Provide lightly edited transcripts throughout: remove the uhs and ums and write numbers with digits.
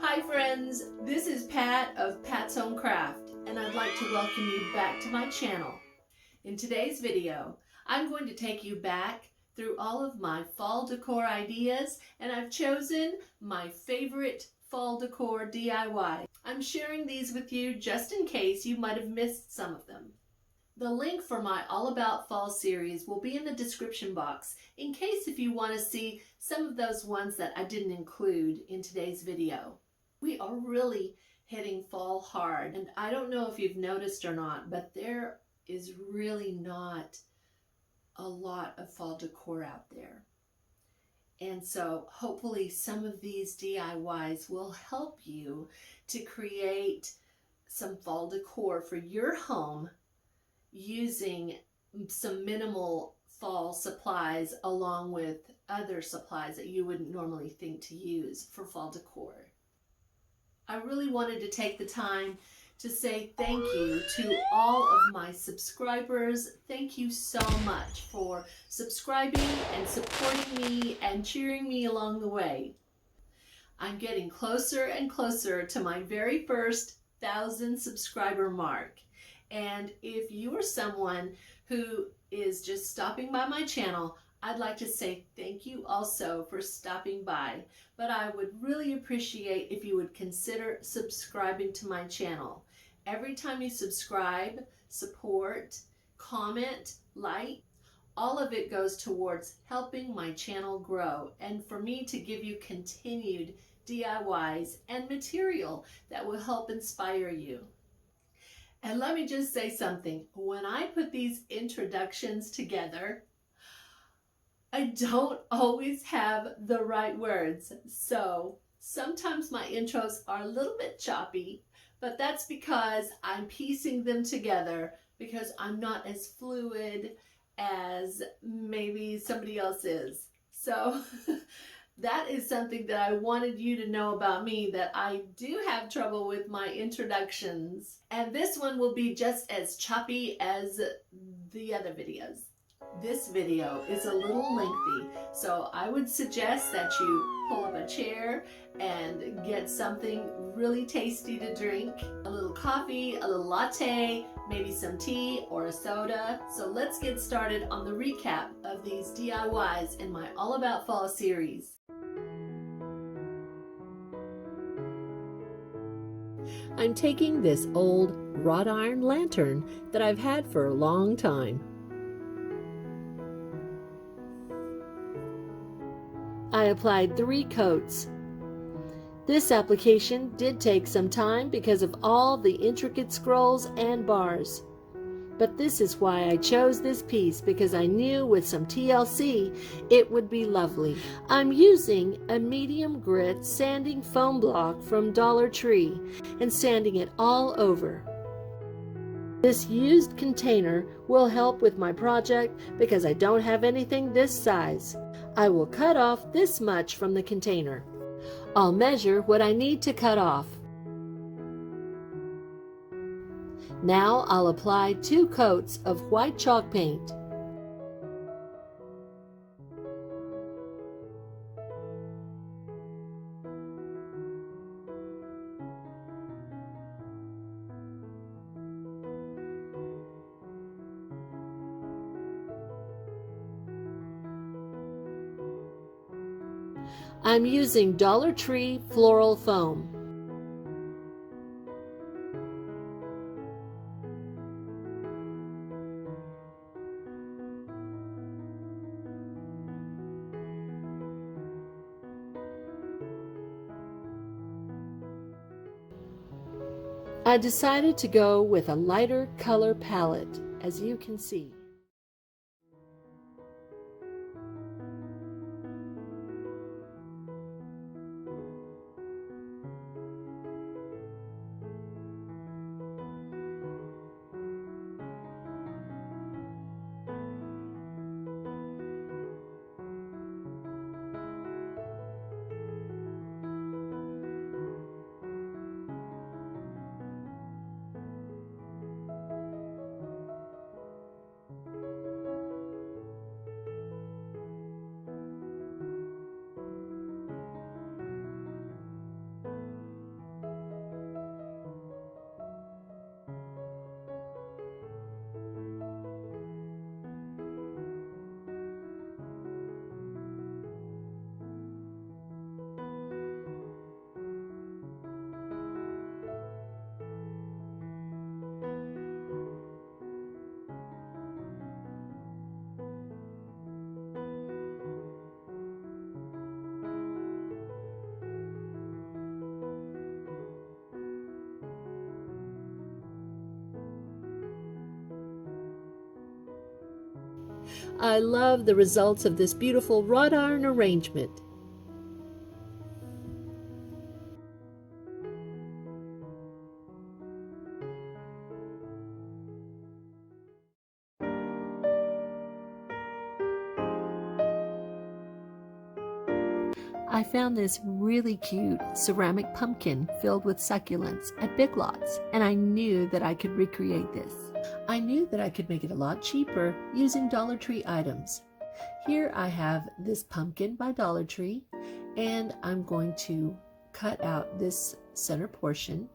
Hi friends, this is Pat of Pat's Home Craft, and I'd like to welcome you back to my channel. In today's video, I'm going to take you back through all of my fall decor ideas, and I've chosen my favorite fall decor DIY. I'm sharing these with you just in case you might have missed some of them. The link for my All About Fall series will be in the description box in case if you want to see some of those ones that I didn't include in today's video. We are really hitting fall hard, and I don't know if you've noticed or not, but there is really not a lot of fall decor out there. And so hopefully some of these DIYs will help you to create some fall decor for your home using some minimal fall supplies along with other supplies that you wouldn't normally think to use for fall decor. I really wanted to take the time to say thank you to all of my subscribers. Thank you so much for subscribing and supporting me and cheering me along the way. I'm getting closer and closer to my very first 1,000 subscriber mark. And if you are someone who is just stopping by my channel, I'd like to say thank you also for stopping by, but I would really appreciate if you would consider subscribing to my channel. Every time you subscribe, support, comment, like, all of it goes towards helping my channel grow and for me to give you continued DIYs and material that will help inspire you. And let me just say something. When I put these introductions together, I don't always have the right words. So sometimes my intros are a little bit choppy, but that's because I'm piecing them together because I'm not as fluid as maybe somebody else is. So that is something that I wanted you to know about me, that I do have trouble with my introductions. And this one will be just as choppy as the other videos. This video is a little lengthy, so I would suggest that you pull up a chair and get something really tasty to drink. A little coffee, a little latte, maybe some tea or a soda. So let's get started on the recap of these DIYs in my All About Fall series. I'm taking this old wrought iron lantern that I've had for a long time. I applied 3 coats. This application did take some time because of all the intricate scrolls and bars. But this is why I chose this piece, because I knew with some TLC it would be lovely. I'm using a medium grit sanding foam block from Dollar Tree and sanding it all over. This used container will help with my project because I don't have anything this size. I will cut off this much from the container. I'll measure what I need to cut off. Now I'll apply 2 coats of white chalk paint. I'm using Dollar Tree floral foam. I decided to go with a lighter color palette, as you can see. I love the results of this beautiful wrought iron arrangement. I found this really cute ceramic pumpkin filled with succulents at Big Lots, and I knew that I could recreate this. I knew that I could make it a lot cheaper using Dollar Tree items. Here I have this pumpkin by Dollar Tree, and I'm going to cut out this center portion.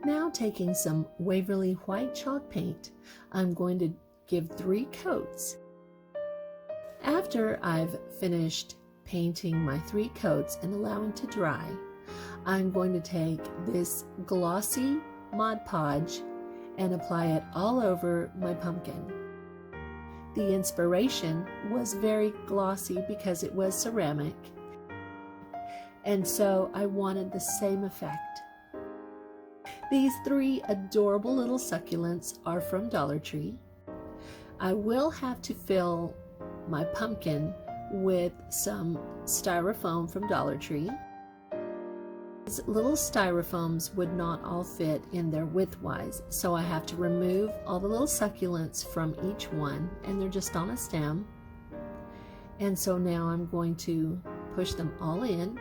Now taking some Waverly white chalk paint, I'm going to give 3 coats. After I've finished painting my 3 coats and allowing to dry, I'm going to take this glossy Mod Podge and apply it all over my pumpkin. The inspiration was very glossy because it was ceramic, and so I wanted the same effect. These 3 adorable little succulents are from Dollar Tree. I will have to fill my pumpkin with some styrofoam from Dollar Tree. These little styrofoams would not all fit in there widthwise, so I have to remove all the little succulents from each one, and they're just on a stem. And so now I'm going to push them all in.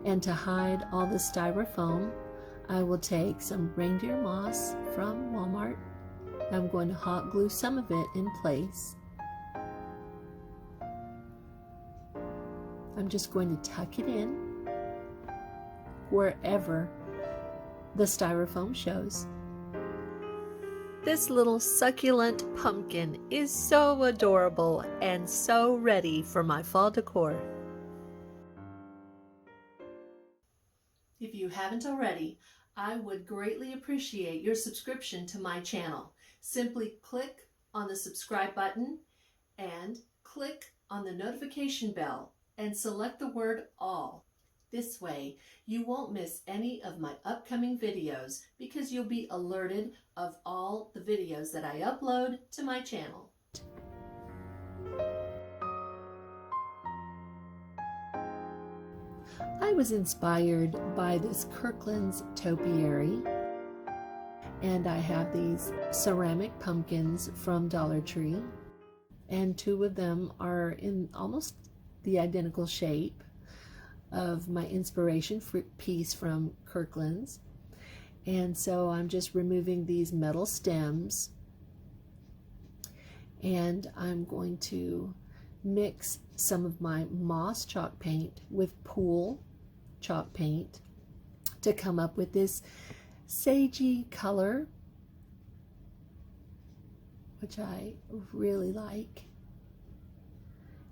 And to hide all the styrofoam, I will take some reindeer moss from Walmart. I'm going to hot glue some of it in place. I'm just going to tuck it in wherever the styrofoam shows. This little succulent pumpkin is so adorable and so ready for my fall decor. If you haven't already, I would greatly appreciate your subscription to my channel. Simply click on the subscribe button and click on the notification bell and select the word all. This way, you won't miss any of my upcoming videos because you'll be alerted of all the videos that I upload to my channel. I was inspired by this Kirkland's topiary, and I have these ceramic pumpkins from Dollar Tree, and 2 of them are in almost the identical shape of my inspiration piece from Kirkland's. And so I'm just removing these metal stems, and I'm going to mix some of my moss chalk paint with pool chalk paint to come up with this sagey color, which I really like.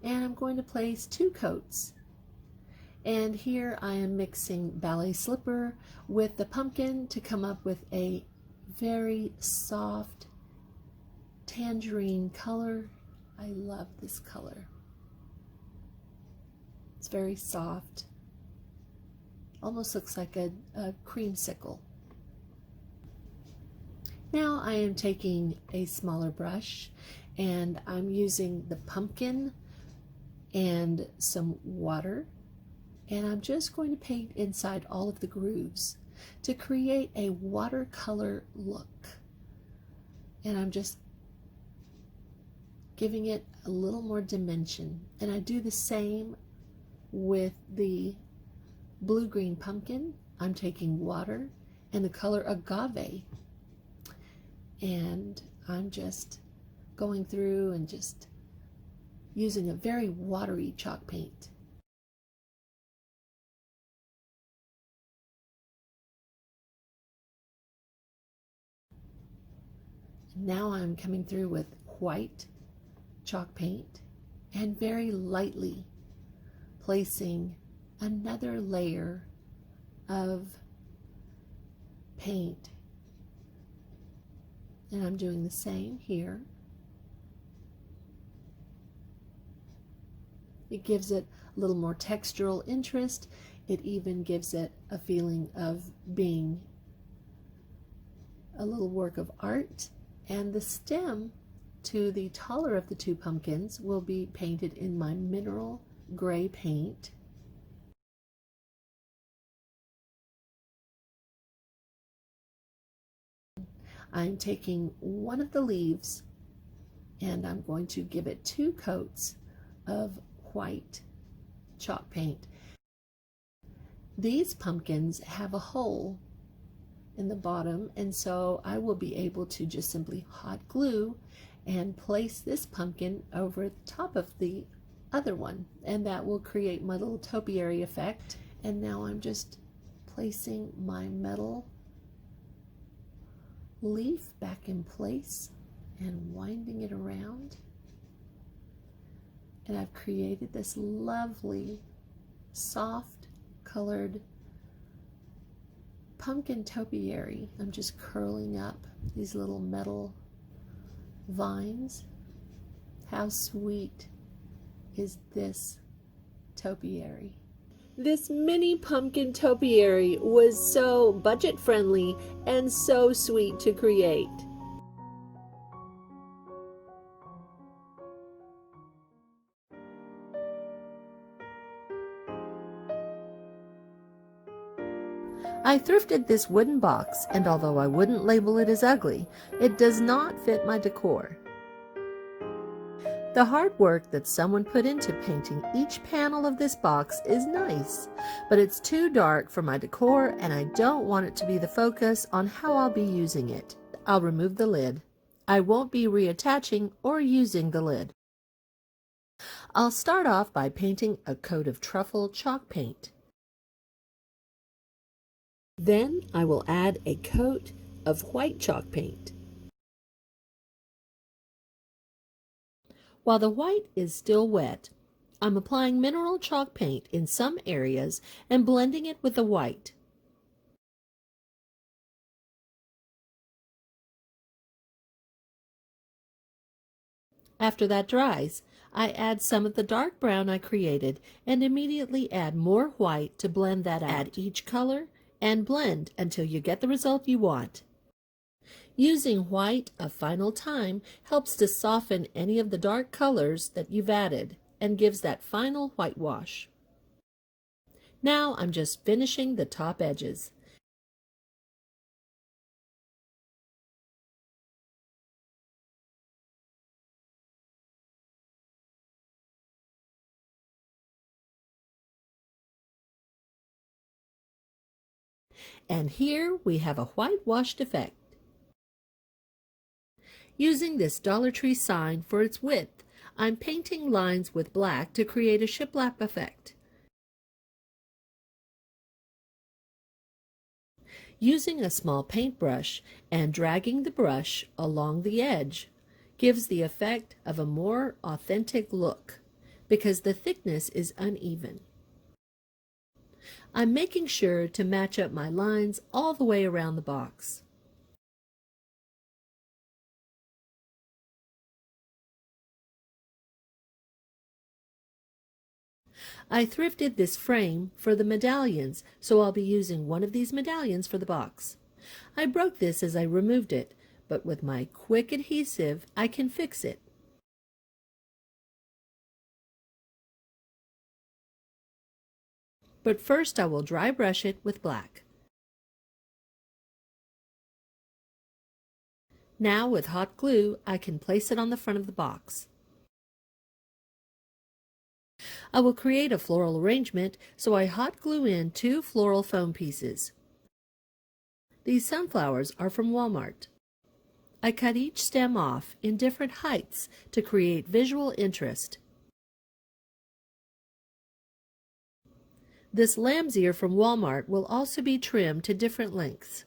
And I'm going to place 2 coats. And here I am mixing ballet slipper with the pumpkin to come up with a very soft tangerine color. I love this color. It's very soft. Almost looks like a creamsicle. Now I am taking a smaller brush and I'm using the pumpkin and some water, and I'm just going to paint inside all of the grooves to create a watercolor look. And I'm just giving it a little more dimension. And I do the same with the blue-green pumpkin. I'm taking water and the color agave, and I'm just going through and just using a very watery chalk paint. Now I'm coming through with white chalk paint and very lightly placing another layer of paint And I'm doing the same here. It gives it a little more textural interest. It even gives it a feeling of being a little work of art. And the stem to the taller of the two pumpkins will be painted in my mineral gray paint. I'm taking one of the leaves and I'm going to give it 2 coats of white chalk paint. These pumpkins have a hole in the bottom, and so I will be able to just simply hot glue and place this pumpkin over the top of the other one, and that will create my little topiary effect. And now I'm just placing my metal leaf back in place and winding it around. And I've created this lovely soft colored pumpkin topiary. I'm just curling up these little metal vines. How sweet is this topiary? This mini pumpkin topiary was so budget friendly and so sweet to create. I thrifted this wooden box, and although I wouldn't label it as ugly, it does not fit my decor. The hard work that someone put into painting each panel of this box is nice, but it's too dark for my decor and I don't want it to be the focus on how I'll be using it. I'll remove the lid. I won't be reattaching or using the lid. I'll start off by painting a coat of truffle chalk paint. Then I will add a coat of white chalk paint. While the white is still wet, I'm applying mineral chalk paint in some areas and blending it with the white. After that dries, I add some of the dark brown I created and immediately add more white to blend that out. Add each color and blend until you get the result you want. Using white a final time helps to soften any of the dark colors that you've added and gives that final whitewash. Now I'm just finishing the top edges. And here we have a whitewashed effect. Using this Dollar Tree sign for its width, I'm painting lines with black to create a shiplap effect. Using a small paintbrush and dragging the brush along the edge gives the effect of a more authentic look because the thickness is uneven. I'm making sure to match up my lines all the way around the box. I thrifted this frame for the medallions, so I'll be using one of these medallions for the box. I broke this as I removed it, but with my quick adhesive, I can fix it. But first I will dry brush it with black. Now with hot glue, I can place it on the front of the box. I will create a floral arrangement, so I hot glue in 2 floral foam pieces. These sunflowers are from Walmart. I cut each stem off in different heights to create visual interest. This lamb's ear from Walmart will also be trimmed to different lengths.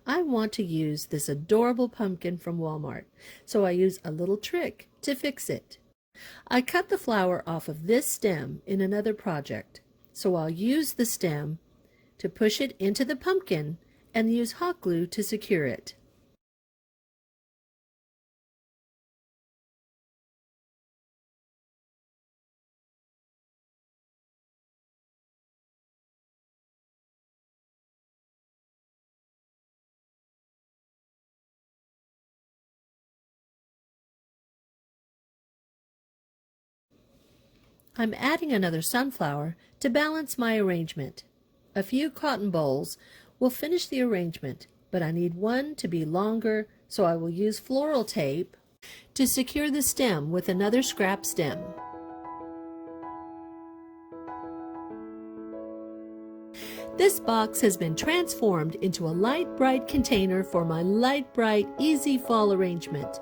I want to use this adorable pumpkin from Walmart, so I use a little trick to fix it. I cut the flower off of this stem in another project, so I'll use the stem to push it into the pumpkin and use hot glue to secure it. I'm adding another sunflower to balance my arrangement. A few cotton bolls will finish the arrangement, but I need one to be longer, so I will use floral tape to secure the stem with another scrap stem. This box has been transformed into a light bright container for my light bright easy fall arrangement.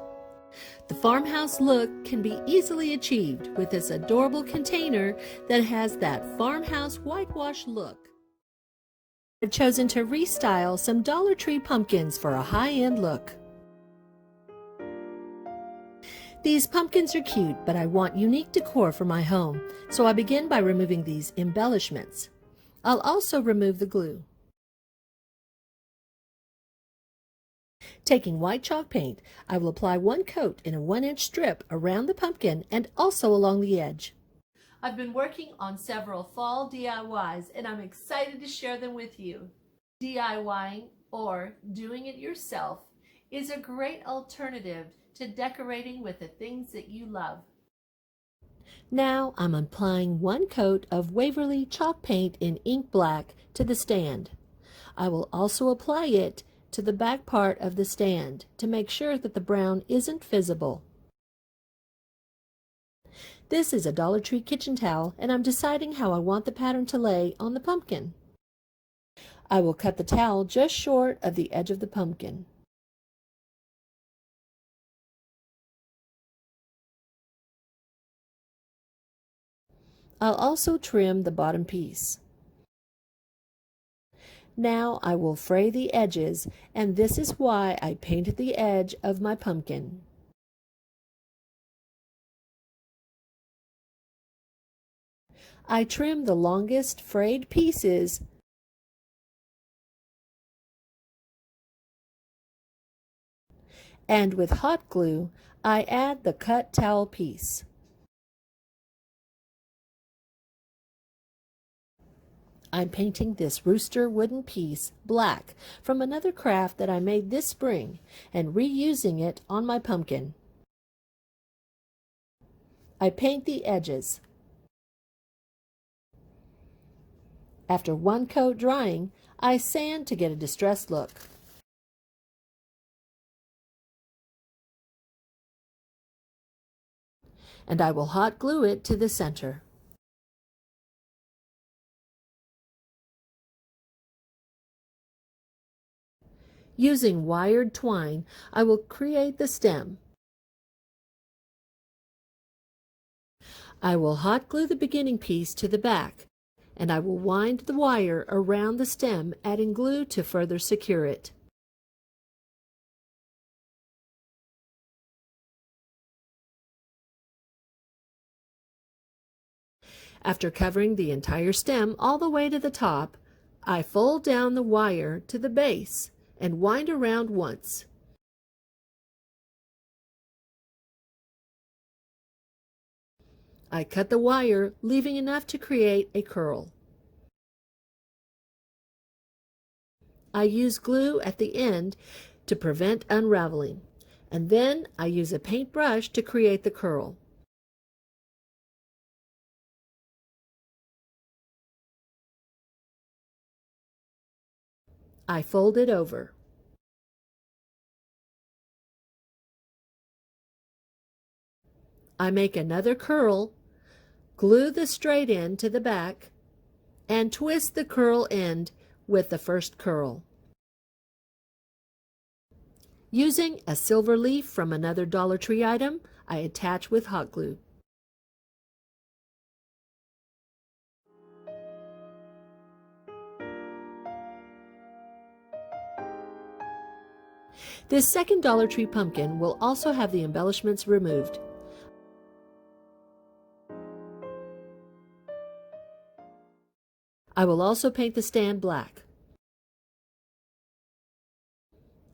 The farmhouse look can be easily achieved with this adorable container that has that farmhouse whitewash look. I've chosen to restyle some Dollar Tree pumpkins for a high-end look. These pumpkins are cute, but I want unique decor for my home, so I begin by removing these embellishments. I'll also remove the glue. Taking white chalk paint, I will apply one coat in a 1-inch strip around the pumpkin and also along the edge. I've been working on several fall DIYs and I'm excited to share them with you. DIYing, or doing it yourself, is a great alternative to decorating with the things that you love. Now I'm applying one coat of Waverly chalk paint in ink black to the stand. I will also apply it to the back part of the stand to make sure that the brown isn't visible. This is a Dollar Tree kitchen towel and I'm deciding how I want the pattern to lay on the pumpkin. I will cut the towel just short of the edge of the pumpkin. I'll also trim the bottom piece. Now I will fray the edges, and this is why I painted the edge of my pumpkin. I trim the longest frayed pieces and with hot glue I add the cut towel piece. I'm painting this rooster wooden piece black from another craft that I made this spring and reusing it on my pumpkin. I paint the edges. After one coat drying, I sand to get a distressed look. And I will hot glue it to the center. Using wired twine, I will create the stem. I will hot glue the beginning piece to the back, and I will wind the wire around the stem, adding glue to further secure it. After covering the entire stem all the way to the top, I fold down the wire to the base and wind around once. I cut the wire, leaving enough to create a curl. I use glue at the end to prevent unraveling, and then I use a paintbrush to create the curl. I fold it over. I make another curl, glue the straight end to the back, and twist the curl end with the first curl. Using a silver leaf from another Dollar Tree item, I attach with hot glue. This second Dollar Tree pumpkin will also have the embellishments removed. I will also paint the stand black.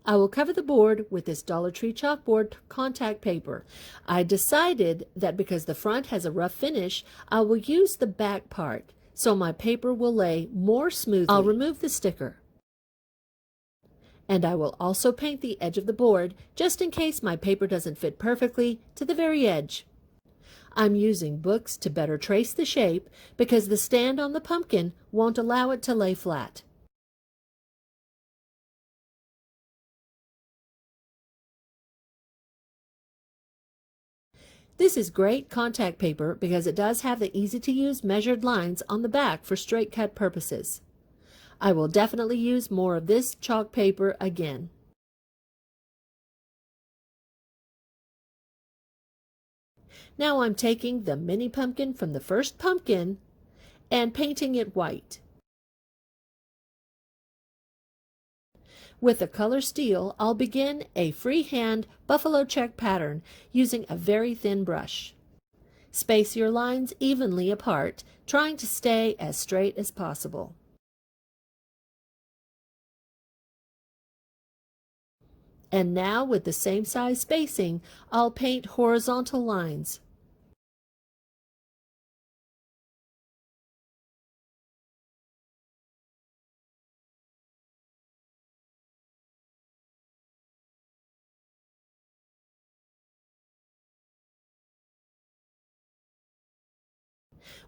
I will cover the board with this Dollar Tree chalkboard contact paper. I decided that because the front has a rough finish, I will use the back part, so my paper will lay more smoothly. I'll remove the sticker. And I will also paint the edge of the board, just in case my paper doesn't fit perfectly to the very edge. I'm using books to better trace the shape because the stand on the pumpkin won't allow it to lay flat. This is great contact paper because it does have the easy-to-use measured lines on the back for straight cut purposes. I will definitely use more of this chalk paper again. Now I'm taking the mini pumpkin from the first pumpkin and painting it white. With the color steel, I'll begin a freehand buffalo check pattern using a very thin brush. Space your lines evenly apart, trying to stay as straight as possible. And now, with the same size spacing, I'll paint horizontal lines.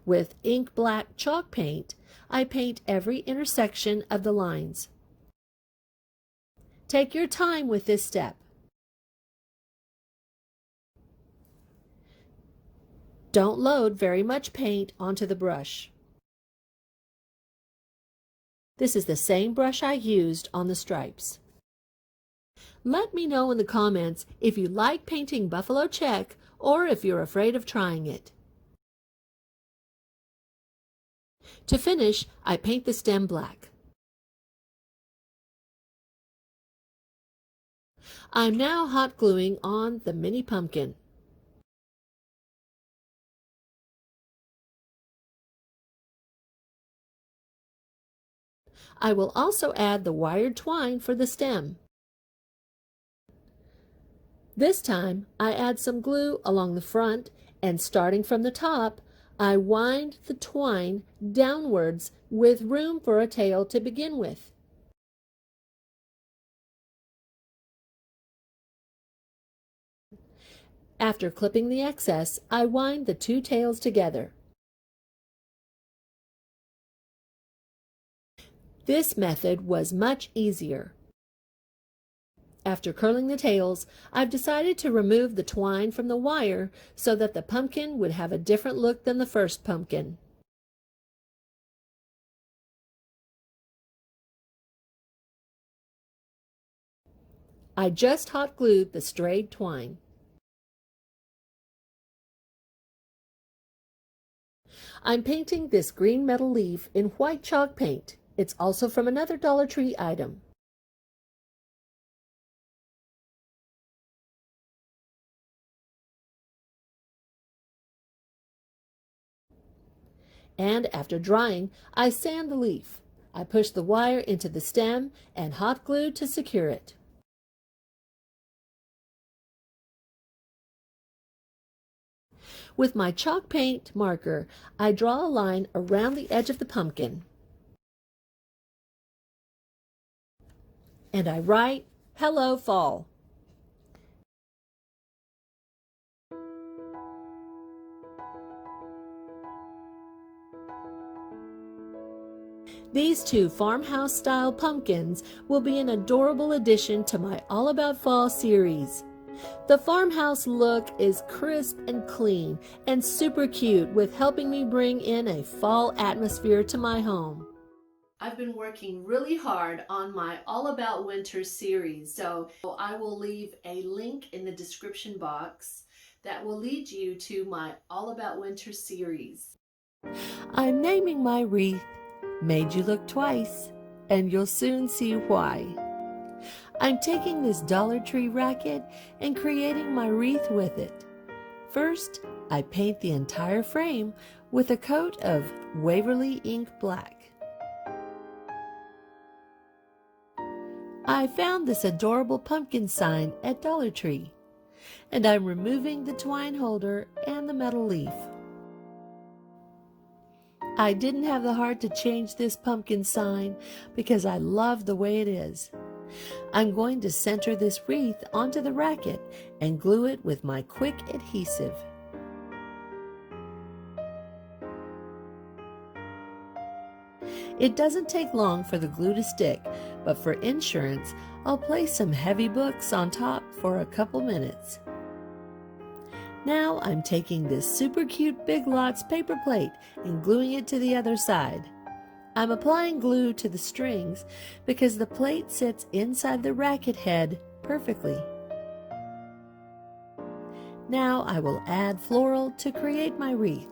With ink black chalk paint, I paint every intersection of the lines. Take your time with this step. Don't load very much paint onto the brush. This is the same brush I used on the stripes. Let me know in the comments if you like painting buffalo check or if you're afraid of trying it. To finish, I paint the stem black. I'm now hot gluing on the mini pumpkin. I will also add the wired twine for the stem. This time, I add some glue along the front, and starting from the top, I wind the twine downwards with room for a tail to begin with. After clipping the excess, I wind the two tails together. This method was much easier. After curling the tails, I've decided to remove the twine from the wire so that the pumpkin would have a different look than the first pumpkin. I just hot glued the strayed twine. I'm painting this green metal leaf in white chalk paint. It's also from another Dollar Tree item. And after drying, I sand the leaf. I push the wire into the stem and hot glue to secure it. With my chalk paint marker, I draw a line around the edge of the pumpkin. And I write, "Hello, Fall." These two farmhouse-style pumpkins will be an adorable addition to my All About Fall series. The farmhouse look is crisp and clean and super cute, with helping me bring in a fall atmosphere to my home. I've been working really hard on my All About Winter series, so I will leave a link in the description box that will lead you to my All About Winter series. I'm naming my wreath "Made You Look Twice," and you'll soon see why. I'm taking this Dollar Tree racket and creating my wreath with it. First, I paint the entire frame with a coat of Waverly Ink Black. I found this adorable pumpkin sign at Dollar Tree, and I'm removing the twine holder and the metal leaf. I didn't have the heart to change this pumpkin sign because I love the way it is. I'm going to center this wreath onto the racket and glue it with my quick adhesive. It doesn't take long for the glue to stick, but for insurance, I'll place some heavy books on top for a couple minutes. Now I'm taking this super cute Big Lots paper plate and gluing it to the other side. I'm applying glue to the strings because the plate sits inside the racket head perfectly. Now I will add floral to create my wreath.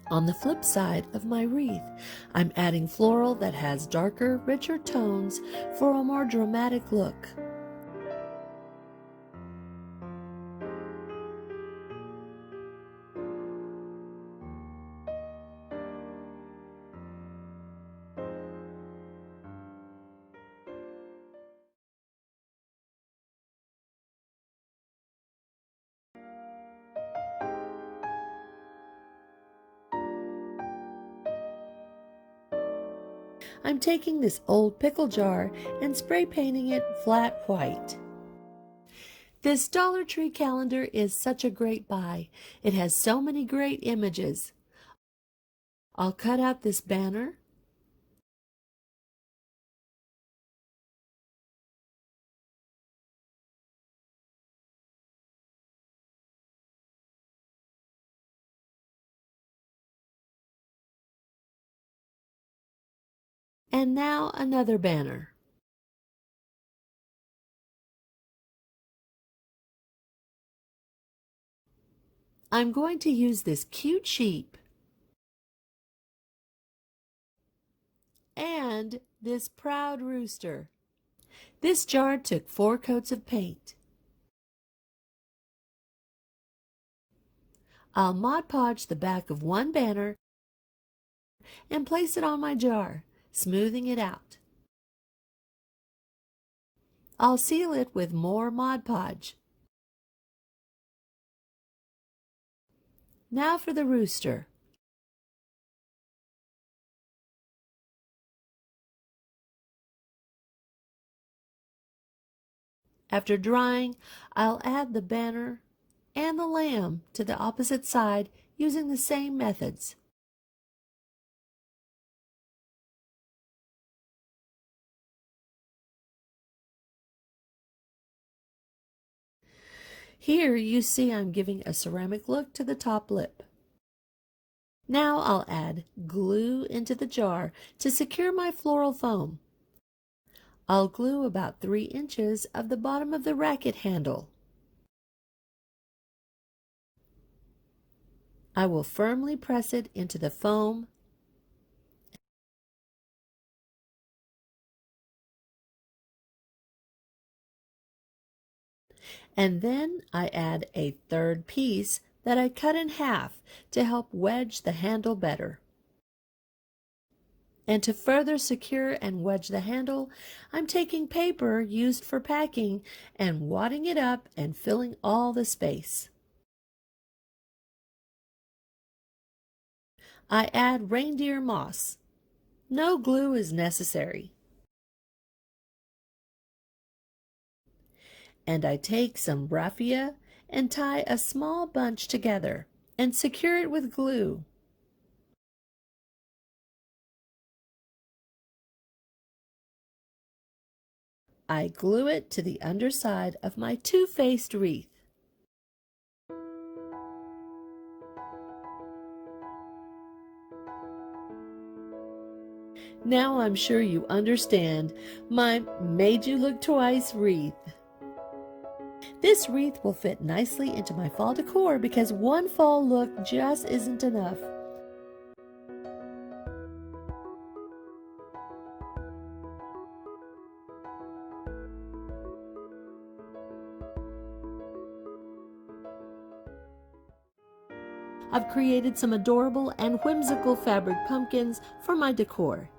On the flip side of my wreath, I'm adding floral that has darker, richer tones for a more dramatic look. I'm taking this old pickle jar and spray painting it flat white. This Dollar Tree calendar is such a great buy. It has so many great images. I'll cut out this banner. And now another banner. I'm going to use this cute sheep and this proud rooster. This jar took 4 coats of paint. I'll Mod Podge the back of one banner and place it on my jar, smoothing it out. I'll seal it with more Mod Podge. Now for the rooster. After drying, I'll add the banner and the lamb to the opposite side using the same methods. Here you see I'm giving a ceramic look to the top lip. Now I'll add glue into the jar to secure my floral foam. I'll glue about 3 inches of the bottom of the racket handle. I will firmly press it into the foam and then I add a third piece that I cut in half to help wedge the handle better. And to further secure and wedge the handle, I'm taking paper used for packing and wadding it up and filling all the space. I add reindeer moss. No glue is necessary. And I take some raffia and tie a small bunch together and secure it with glue. I glue it to the underside of my two-faced wreath. Now I'm sure you understand my Made You Look Twice wreath. This wreath will fit nicely into my fall decor because one fall look just isn't enough. I've created some adorable and whimsical fabric pumpkins for my decor.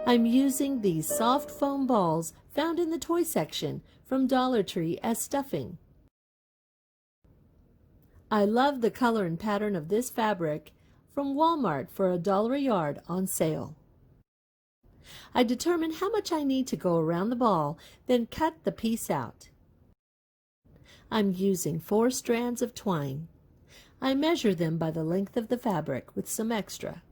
I'm using these soft foam balls found in the toy section from Dollar Tree as stuffing. I love the color and pattern of this fabric from Walmart for $1 a yard on sale. I determine how much I need to go around the ball, then cut the piece out. I'm using 4 strands of twine. I measure them by the length of the fabric with some extra.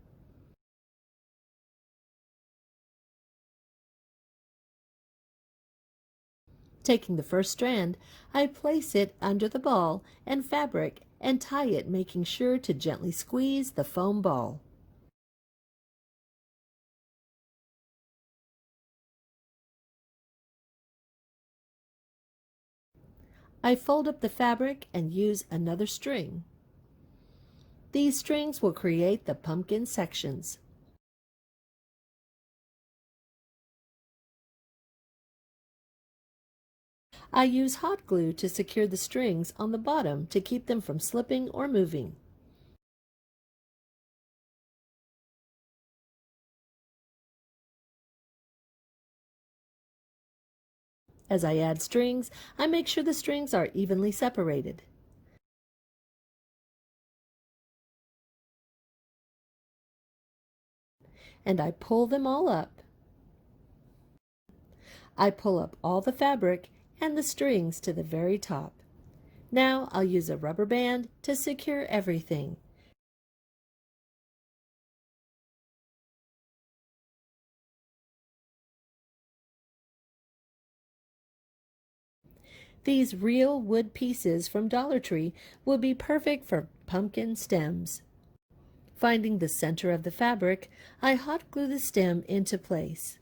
Taking the first strand, I place it under the ball and fabric and tie it, making sure to gently squeeze the foam ball. I fold up the fabric and use another string. These strings will create the pumpkin sections. I use hot glue to secure the strings on the bottom to keep them from slipping or moving. As I add strings, I make sure the strings are evenly separated. And I pull them all up. I pull up all the fabric and the strings to the very top. Now I'll use a rubber band to secure everything. These real wood pieces from Dollar Tree will be perfect for pumpkin stems. Finding the center of the fabric, I hot glue the stem into place.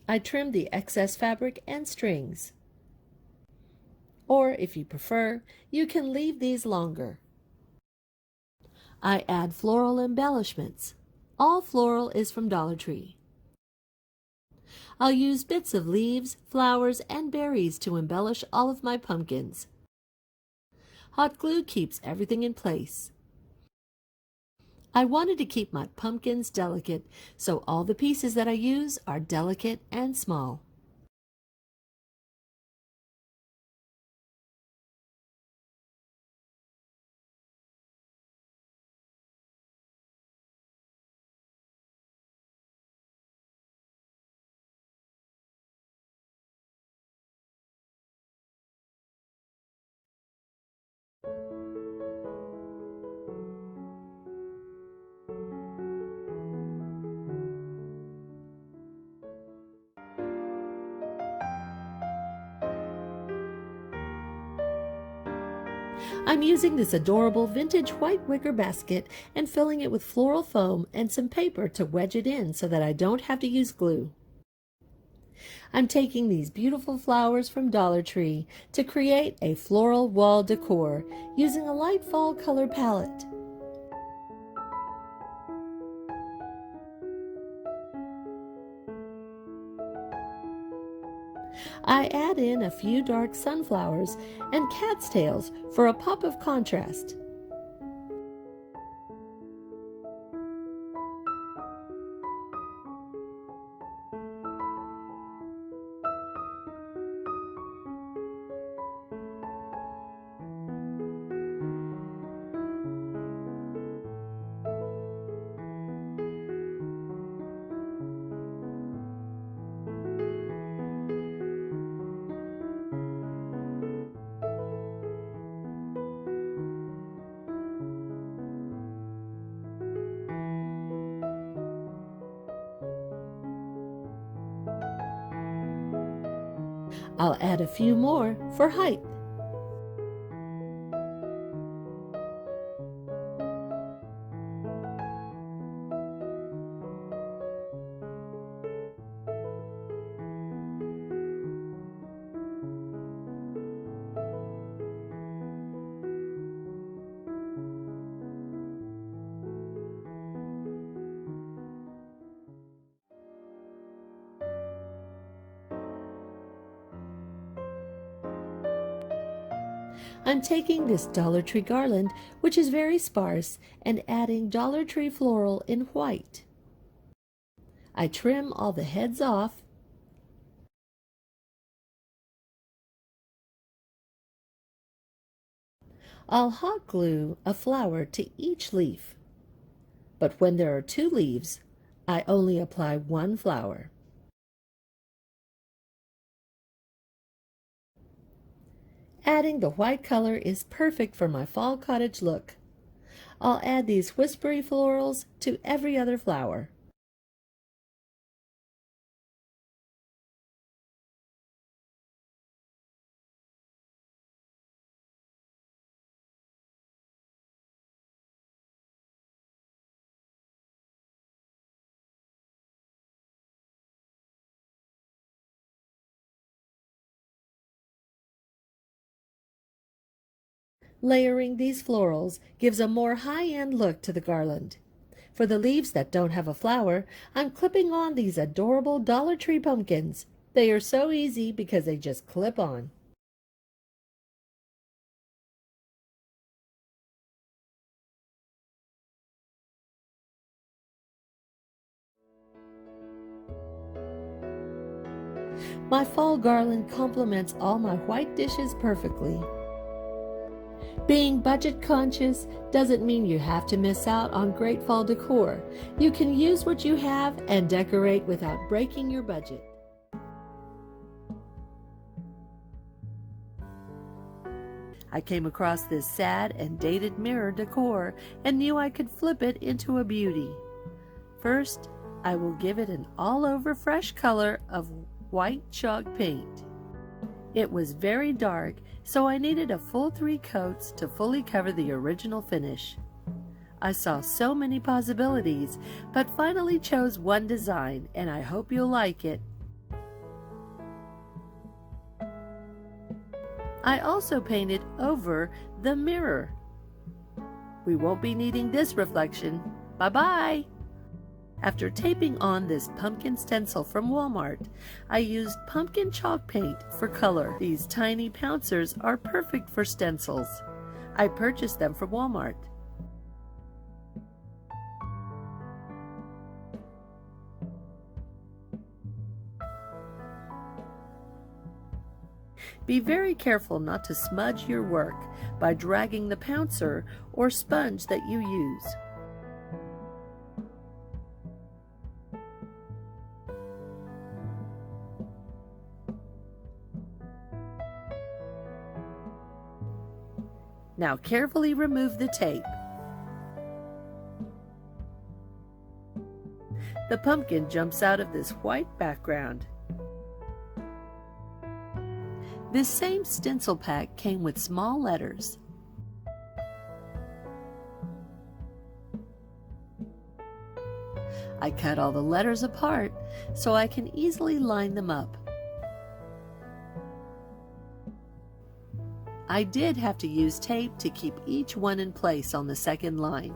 I trim the excess fabric and strings. Or, if you prefer, you can leave these longer. I add floral embellishments. All floral is from Dollar Tree. I'll use bits of leaves, flowers, and berries to embellish all of my pumpkins. Hot glue keeps everything in place. I wanted to keep my pumpkins delicate, so all the pieces that I use are delicate and small. I'm using this adorable vintage white wicker basket and filling it with floral foam and some paper to wedge it in so that I don't have to use glue. I'm taking these beautiful flowers from Dollar Tree to create a floral wall decor using a light fall color palette. I add in a few dark sunflowers and cat's tails for a pop of contrast. I'll add a few more for height. I'm taking this Dollar Tree garland, which is very sparse, and adding Dollar Tree floral in white. I trim all the heads off. I'll hot glue a flower to each leaf, but when there are 2 leaves, I only apply 1 flower. Adding the white color is perfect for my fall cottage look. I'll add these whispery florals to every other flower. Layering these florals gives a more high-end look to the garland. For the leaves that don't have a flower, I'm clipping on these adorable Dollar Tree pumpkins. They are so easy because they just clip on. My fall garland complements all my white dishes perfectly. Being budget conscious doesn't mean you have to miss out on great fall decor. You can use what you have and decorate without breaking your budget. I came across this sad and dated mirror decor and knew I could flip it into a beauty. First, I will give it an all-over fresh color of white chalk paint. It was very dark, so I needed a full 3 coats to fully cover the original finish. I saw so many possibilities, but finally chose one design, and I hope you'll like it. I also painted over the mirror. We won't be needing this reflection. Bye-bye! After taping on this pumpkin stencil from Walmart, I used pumpkin chalk paint for color. These tiny pouncers are perfect for stencils. I purchased them from Walmart. Be very careful not to smudge your work by dragging the pouncer or sponge that you use. Now carefully remove the tape. The pumpkin jumps out of this white background. This same stencil pack came with small letters. I cut all the letters apart so I can easily line them up. I did have to use tape to keep each one in place on the second line.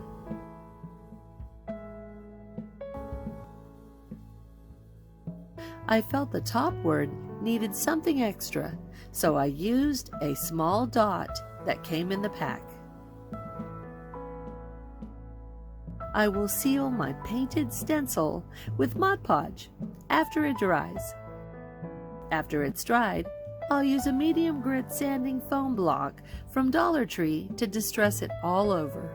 I felt the top word needed something extra, so I used a small dot that came in the pack. I will seal my painted stencil with Mod Podge after it dries. After it's dried, I'll use a medium grit sanding foam block from Dollar Tree to distress it all over.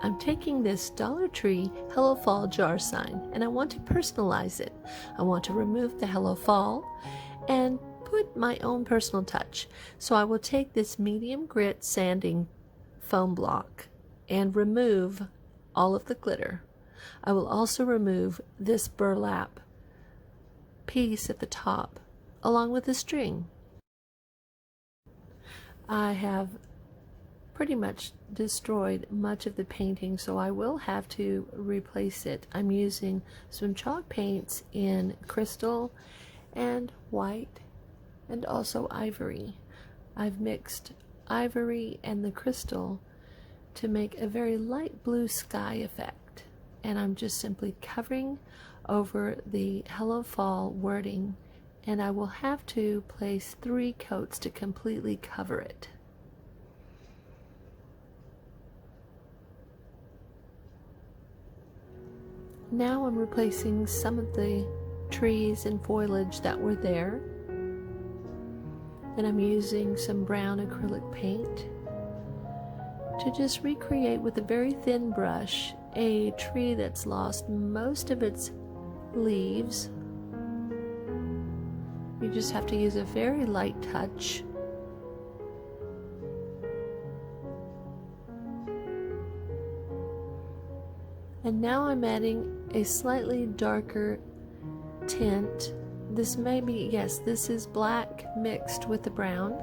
I'm taking this Dollar Tree Hello Fall jar sign and I want to personalize it. I want to remove the Hello Fall and put my own personal touch. So I will take this medium grit sanding foam block and remove all of the glitter. I will also remove this burlap piece at the top along with the string. I have pretty much destroyed much of the painting, so I will have to replace it. I'm using some chalk paints in crystal and white and also ivory. I've mixed ivory and the crystal to make a very light blue sky effect, and I'm just simply covering over the Hello Fall wording, and I will have to place 3 coats to completely cover it. Now I'm replacing some of the trees and foliage that were there, and I'm using some brown acrylic paint to just recreate with a very thin brush a tree that's lost most of its leaves. You just have to use a very light touch. And now I'm adding a slightly darker tint. This may be, yes, this is black mixed with the brown.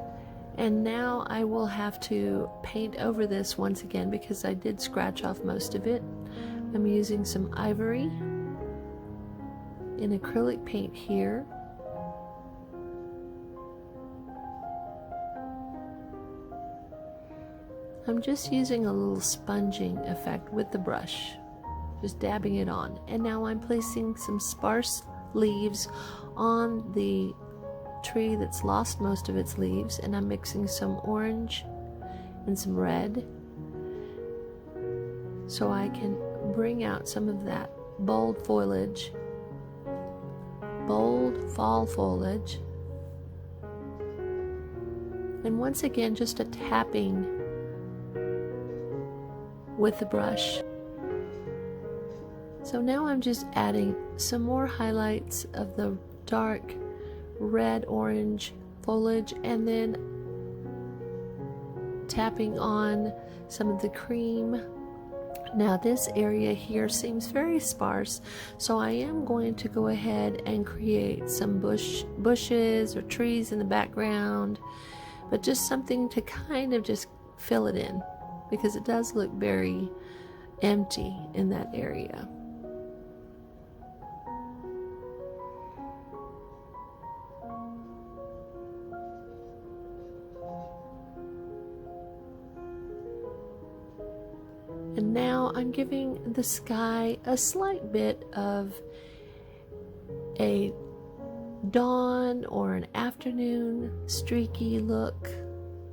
And now I will have to paint over this once again because I did scratch off most of it. I'm using some ivory in acrylic paint here. I'm just using a little sponging effect with the brush, just dabbing it on. And now I'm placing some sparse leaves on the tree that's lost most of its leaves, and I'm mixing some orange and some red so I can bring out some of that bold foliage, bold fall foliage. And once again, just a tapping with the brush. So now I'm just adding some more highlights of the dark red orange foliage, and then tapping on some of the cream. Now this area here seems very sparse, so I am going to go ahead and create some bushes or trees in the background, but just something to kind of just fill it in, because it does look very empty in that area. And now I'm giving the sky a slight bit of a dawn or an afternoon streaky look.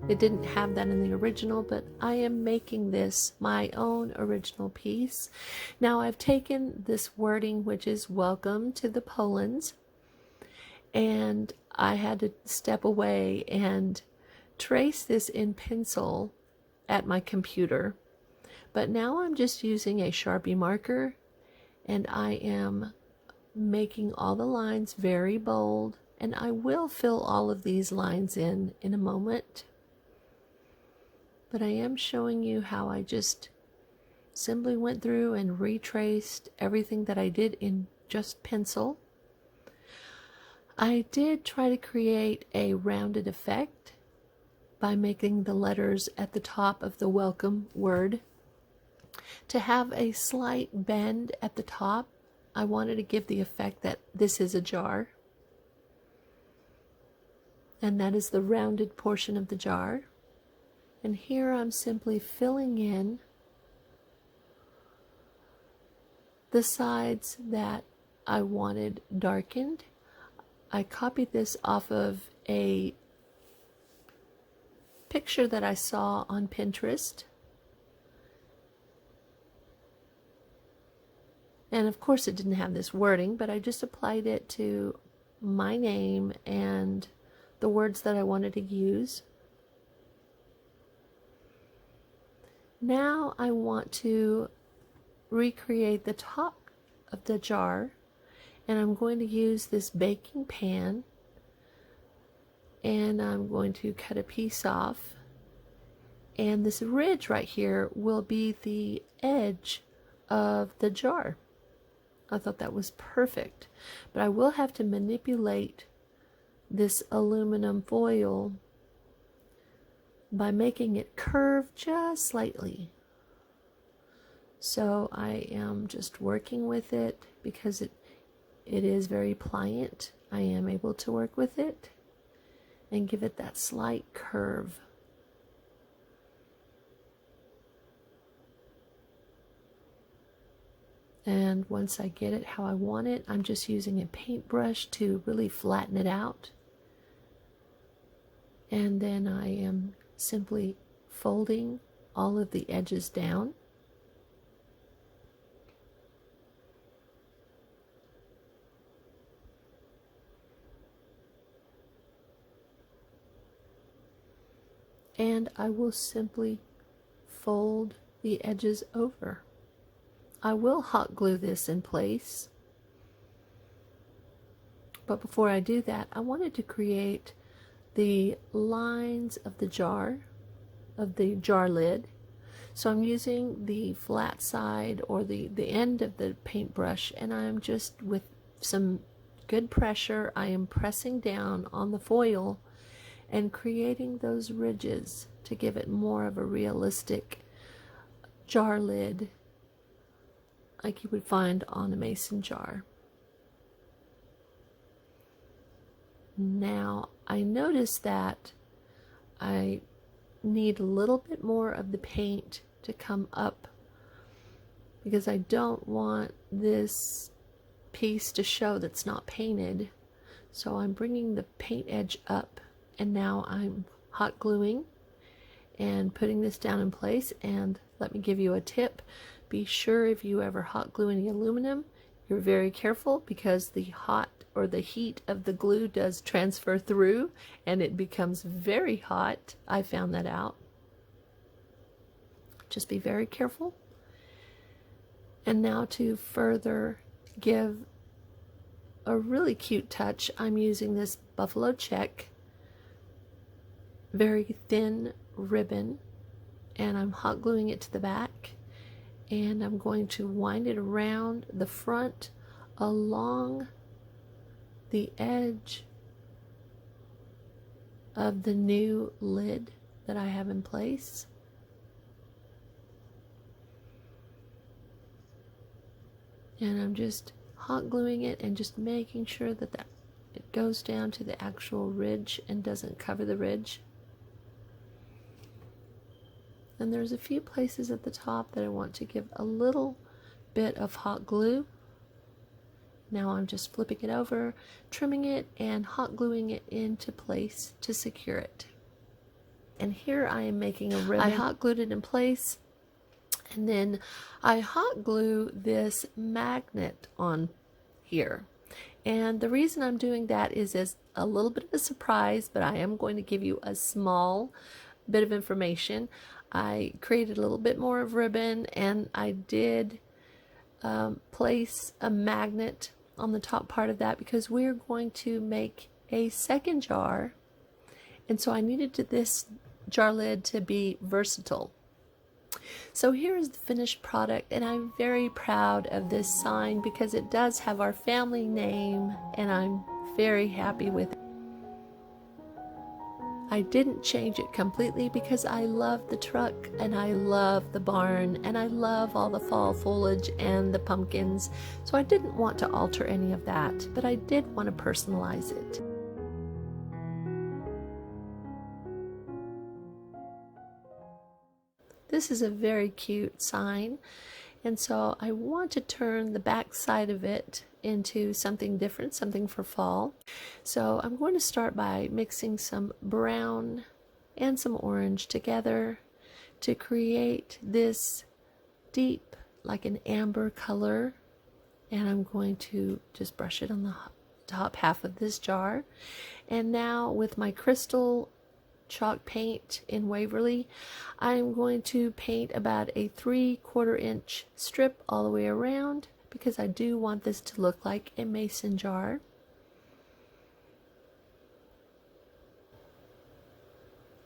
It didn't have that in the original, but I am making this my own original piece. Now I've taken this wording, which is "Welcome to the Polands," and I had to step away and trace this in pencil at my computer. But now I'm just using a Sharpie marker, and I am making all the lines very bold, and I will fill all of these lines in a moment. But I am showing you how I just simply went through and retraced everything that I did in just pencil. I did try to create a rounded effect by making the letters at the top of the welcome word to have a slight bend at the top. I wanted to give the effect that this is a jar, and that is the rounded portion of the jar. And here I'm simply filling in the sides that I wanted darkened. I copied this off of a picture that I saw on Pinterest. And of course it didn't have this wording, but I just applied it to my name and the words that I wanted to use. Now I want to recreate the top of the jar, and I'm going to use this baking pan, and I'm going to cut a piece off, and this ridge right here will be the edge of the jar. I thought that was perfect, but I will have to manipulate this aluminum foil by making it curve just slightly. So I am just working with it because it is very pliant. I am able to work with it and give it that slight curve. And once I get it how I want it, I'm just using a paintbrush to really flatten it out. And then I am simply folding all of the edges down. And I will simply fold the edges over. I will hot glue this in place. But before I do that, I wanted to create the lines of the jar lid. So I'm using the flat side or the end of the paintbrush, and I'm just, with some good pressure, I am pressing down on the foil and creating those ridges to give it more of a realistic jar lid like you would find on a mason jar. Now I notice that I need a little bit more of the paint to come up because I don't want this piece to show that's not painted. So I'm bringing the paint edge up, and now I'm hot gluing and putting this down in place. And let me give you a tip. Be sure if you ever hot glue any aluminum, you're very careful, because the hot or the heat of the glue does transfer through and it becomes very hot. I found that out. Just be very careful. And now to further give a really cute touch, I'm using this buffalo check very thin ribbon, and I'm hot gluing it to the back, and I'm going to wind it around the front along the edge of the new lid that I have in place. And I'm just hot gluing it and just making sure that it goes down to the actual ridge and doesn't cover the ridge. And there's a few places at the top that I want to give a little bit of hot glue. Now I'm just flipping it over, trimming it, and hot gluing it into place to secure it. And here I am making a ribbon. I hot glued it in place, and then I hot glue this magnet on here. And the reason I'm doing that is as a little bit of a surprise, but I am going to give you a small bit of information. I created a little bit more of ribbon, and I did place a magnet on the top part of that because we're going to make a second jar, and so I needed this jar lid to be versatile. So here is the finished product, and I'm very proud of this sign because it does have our family name, and I'm very happy with it. I didn't change it completely because I love the truck, and I love the barn, and I love all the fall foliage and the pumpkins, so I didn't want to alter any of that, but I did want to personalize it. This is a very cute sign, and so I want to turn the back side of it into something different, something for fall. So I'm going to start by mixing some brown and some orange together to create this deep, like an amber color, and I'm going to just brush it on the top half of this jar. And now with my crystal chalk paint in Waverly, I'm going to paint about a 3/4 inch strip all the way around because I do want this to look like a mason jar.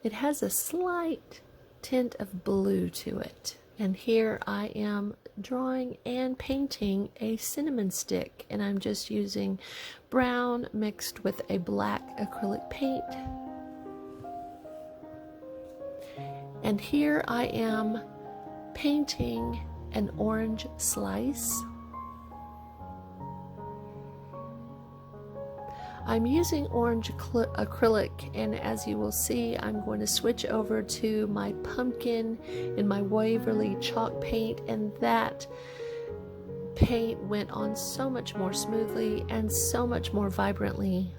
It has a slight tint of blue to it, and here I am drawing and painting a cinnamon stick, and I'm just using brown mixed with a black acrylic paint. And here I am painting an orange slice. I'm using orange acrylic, and as you will see, I'm going to switch over to my pumpkin in my Waverly chalk paint, and that paint went on so much more smoothly and so much more vibrantly.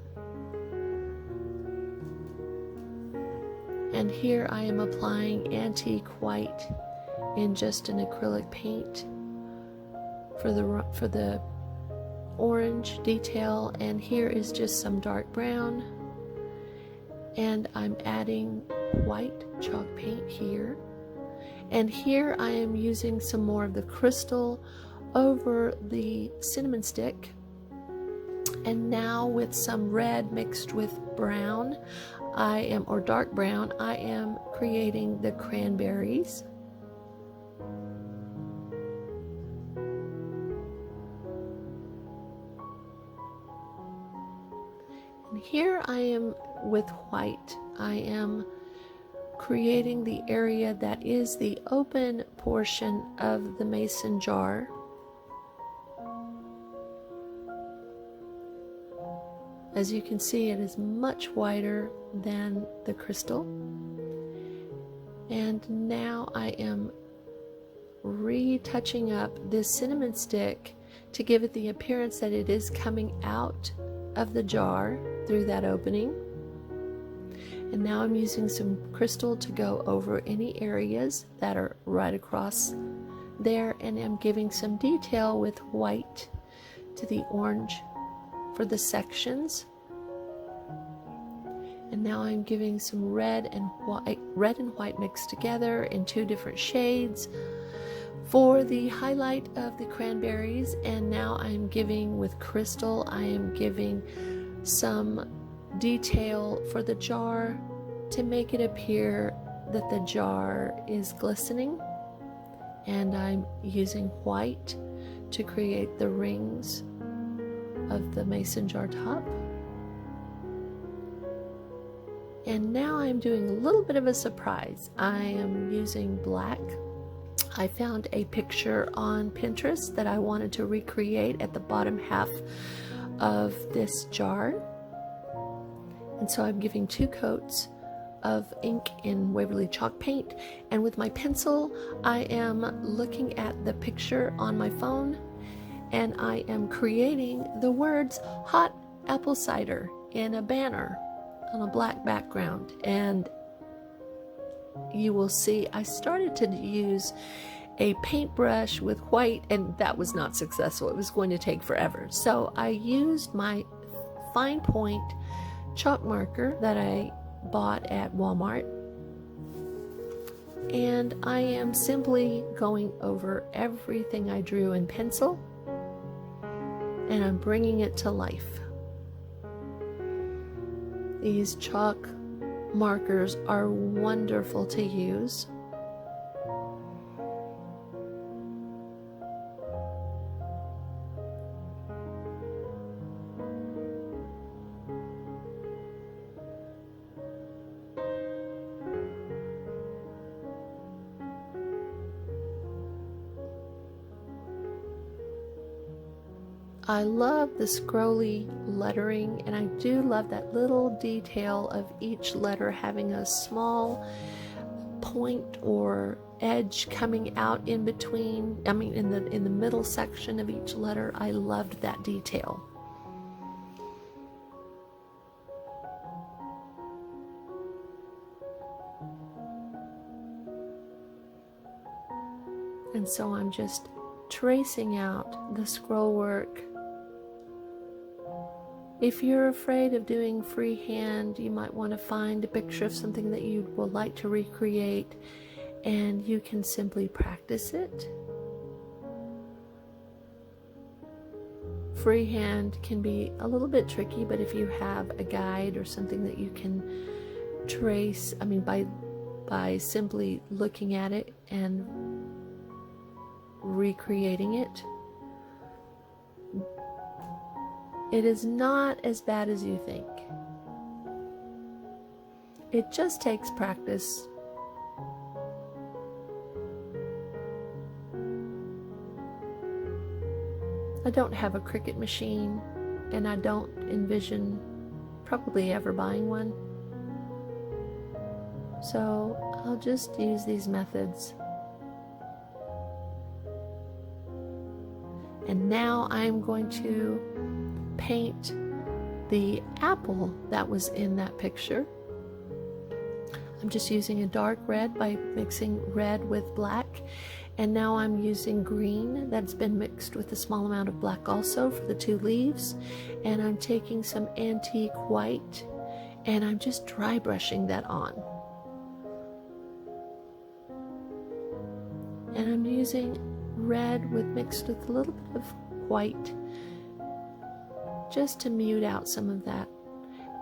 And here I am applying antique white in just an acrylic paint for the orange detail, and here is just some dark brown, and I'm adding white chalk paint here, and here I am using some more of the crystal over the cinnamon stick, and now with some red mixed with brown or dark brown, I am creating the cranberries. And here I am with white. I am creating the area that is the open portion of the mason jar. As you can see, it is much wider than the crystal. And now I am retouching up this cinnamon stick to give it the appearance that it is coming out of the jar through that opening. And now I'm using some crystal to go over any areas that are right across there, and I'm giving some detail with white to the orange for the sections. And now I'm giving some red and white mixed together in two different shades for the highlight of the cranberries. And now I'm giving with crystal, I am giving some detail for the jar to make it appear that the jar is glistening. And I'm using white to create the rings of the mason jar top. And now I'm doing a little bit of a surprise. I am using black. I found a picture on Pinterest that I wanted to recreate at the bottom half of this jar. And so I'm giving 2 coats of ink in Waverly chalk paint, and with my pencil I am looking at the picture on my phone, and I am creating the words hot apple cider in a banner on a black background. And you will see I started to use a paintbrush with white, and that was not successful. It was going to take forever. So I used my fine point chalk marker that I bought at Walmart, and I am simply going over everything I drew in pencil, and I'm bringing it to life. These chalk markers are wonderful to use. I love the scrolly lettering, and I do love that little detail of each letter having a small point or edge coming out in between, in the middle section of each letter. I loved that detail. And so I'm just tracing out the scroll work. If you're afraid of doing freehand, you might want to find a picture of something that you would like to recreate, and you can simply practice it. Freehand can be a little bit tricky, but if you have a guide or something that you can trace, by simply looking at it and recreating it, it is not as bad as you think. It just takes practice. I don't have a Cricut machine, and I don't envision probably ever buying one. So I'll just use these methods. And now I'm going to paint the apple that was in that picture. I'm just using a dark red by mixing red with black. And now I'm using green that's been mixed with a small amount of black also for the two leaves. And I'm taking some antique white and I'm just dry brushing that on. And I'm using red mixed with a little bit of white just to mute out some of that.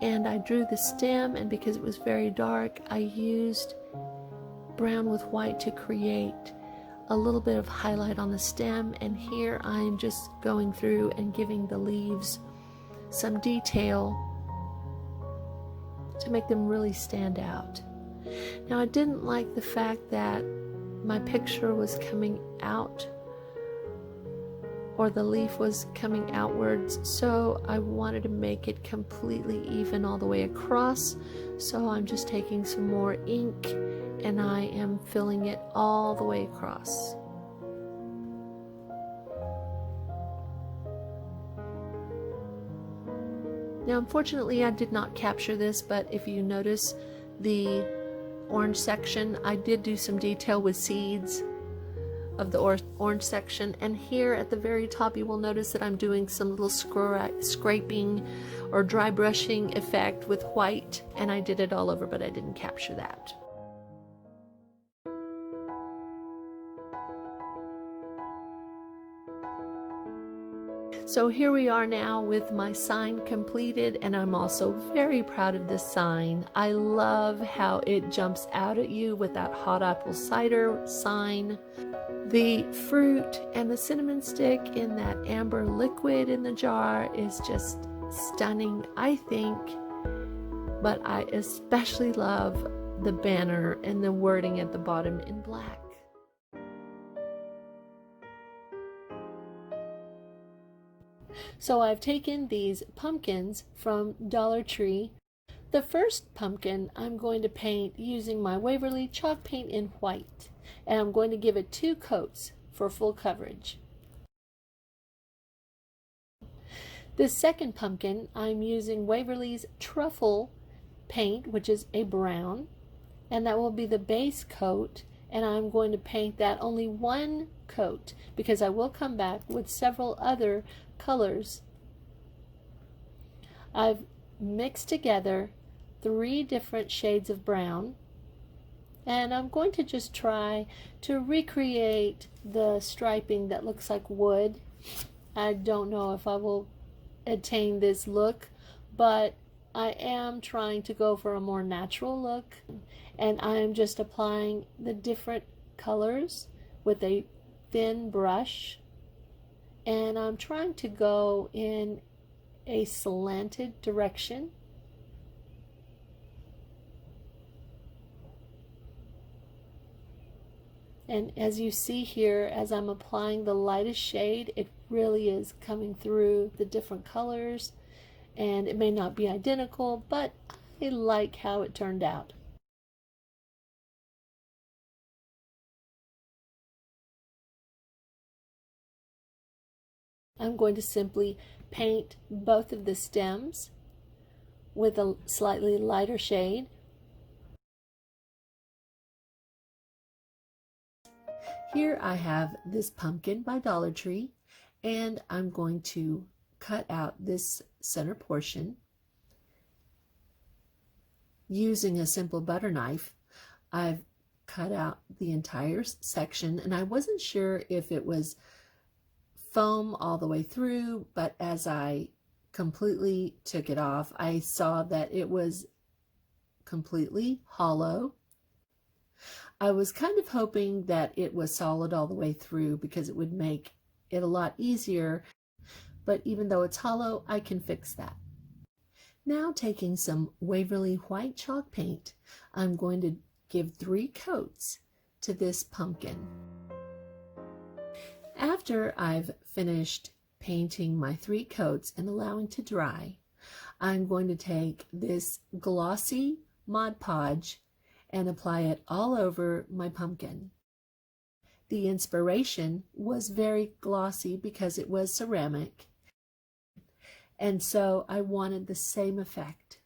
And I drew the stem, and because it was very dark, I used brown with white to create a little bit of highlight on the stem. And here I'm just going through and giving the leaves some detail to make them really stand out. Now, I didn't like the fact that my picture was coming out, or the leaf was coming outwards, so I wanted to make it completely even all the way across. So I'm just taking some more ink and I am filling it all the way across. Now, unfortunately, I did not capture this, but if you notice the orange section, I did do some detail with seeds of the orange section. And here at the very top, you will notice that I'm doing some little scraping or dry brushing effect with white, and I did it all over, but I didn't capture that. So here we are now with my sign completed, and I'm also very proud of this sign. I love how it jumps out at you with that hot apple cider sign. The fruit and the cinnamon stick in that amber liquid in the jar is just stunning, I think. But I especially love the banner and the wording at the bottom in black. So I've taken these pumpkins from Dollar Tree. The first pumpkin I'm going to paint using my Waverly chalk paint in white, and I'm going to give it 2 coats for full coverage. This second pumpkin I'm using Waverly's truffle paint, which is a brown, and that will be the base coat, and I'm going to paint that only 1 coat because I will come back with several other colors. I've mixed together 3 different shades of brown, and I'm going to just try to recreate the striping that looks like wood. I don't know if I will attain this look, but I am trying to go for a more natural look, and I am just applying the different colors with a thin brush, and I'm trying to go in a slanted direction. And as you see here, as I'm applying the lightest shade, it really is coming through the different colors, and it may not be identical, but I like how it turned out. I'm going to simply paint both of the stems with a slightly lighter shade. Here I have this pumpkin by Dollar Tree, and I'm going to cut out this center portion using a simple butter knife. I've cut out the entire section, and I wasn't sure if it was foam all the way through, but as I completely took it off, I saw that it was completely hollow. I was kind of hoping that it was solid all the way through because it would make it a lot easier, but even though it's hollow, I can fix that. Now, taking some Waverly white chalk paint, I'm going to give 3 coats to this pumpkin. After I've finished painting my 3 coats and allowing to dry, I'm going to take this glossy Mod Podge and apply it all over my pumpkin. The inspiration was very glossy because it was ceramic, and so I wanted the same effect.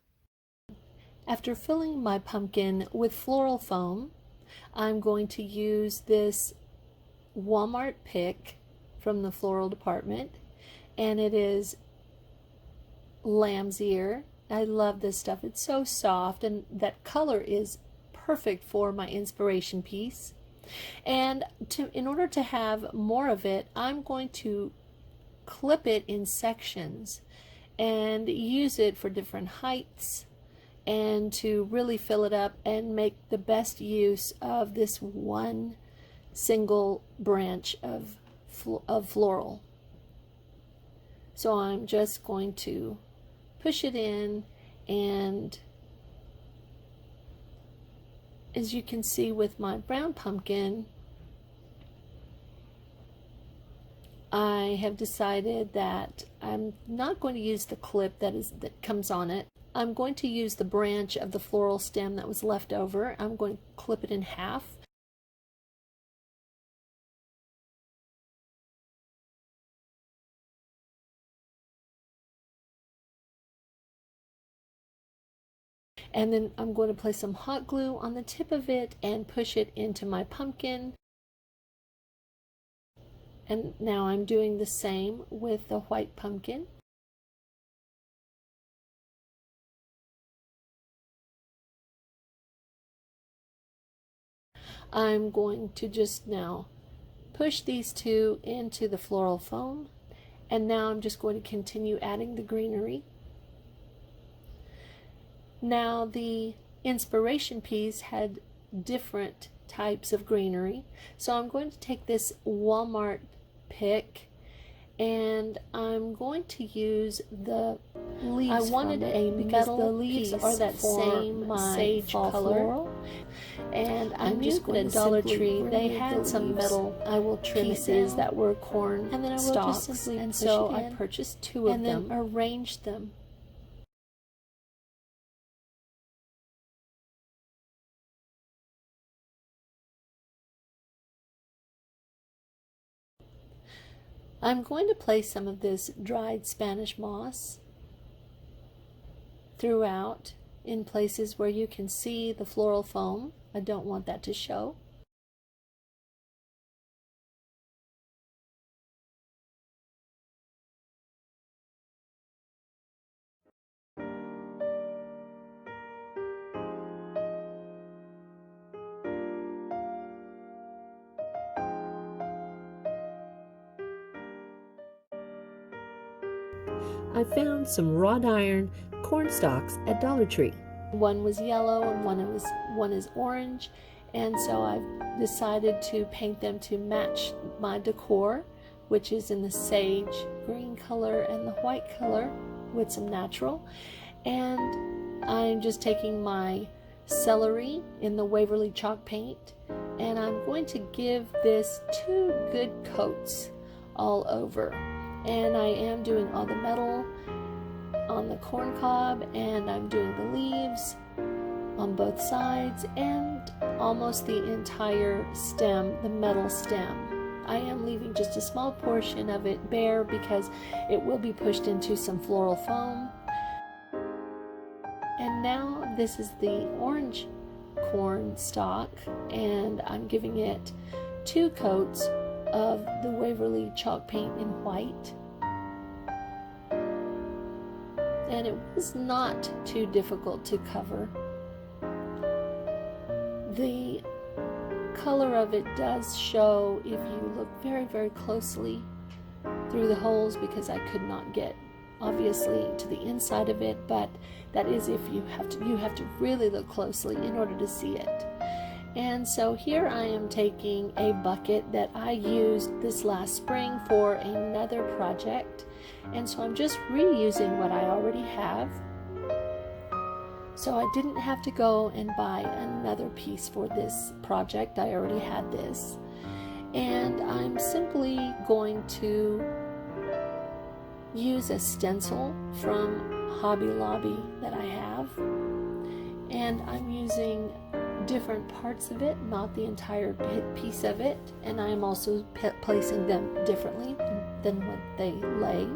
After filling my pumpkin with floral foam, I'm going to use this Walmart pick from the floral department, and it is lamb's ear. I love this stuff. It's so soft, and that color is perfect for my inspiration piece. And in order to have more of it, I'm going to clip it in sections and use it for different heights and to really fill it up and make the best use of this one single branch of floral. So I'm just going to push it in, and as you can see with my brown pumpkin, I have decided that I'm not going to use the clip that comes on it. I'm going to use the branch of the floral stem that was left over. I'm going to clip it in half. And then I'm going to place some hot glue on the tip of it and push it into my pumpkin. And now I'm doing the same with the white pumpkin. I'm going to just now push these two into the floral foam, and now I'm just going to continue adding the greenery. Now the inspiration piece had different types of greenery, so I'm going to take this Walmart pick and I'm going to use the leaves. I wanted a metal the leaves are that same sage color, and I'm just going to Dollar Tree. They had some metal pieces that were corn and then I stalks, just and so I purchased 2 of them and then arranged them. I'm going to place some of this dried Spanish moss throughout in places where you can see the floral foam. I don't want that to show. I found some wrought iron corn stalks at Dollar Tree. One was yellow and one is orange, and so I've decided to paint them to match my decor, which is in the sage green color and the white color with some natural. And I'm just taking my celery in the Waverly chalk paint, and I'm going to give this 2 good coats all over. And I am doing all the metal on the corn cob, and I'm doing the leaves on both sides and almost the entire stem, the metal stem. I am leaving just a small portion of it bare because it will be pushed into some floral foam. And now this is the orange corn stalk, and I'm giving it 2 coats of the Waverly chalk paint in white. And it was not too difficult to cover. The color of it does show if you look very, very closely through the holes, because I could not get obviously to the inside of it, but that is if you have to really look closely in order to see it. And so here I am taking a bucket that I used this last spring for another project, and so I'm just reusing what I already have. So I didn't have to go and buy another piece for this project. I already had this, and I'm simply going to use a stencil from Hobby Lobby that I have, and I'm using different parts of it, not the entire piece of it, and I'm also placing them differently than what they lay.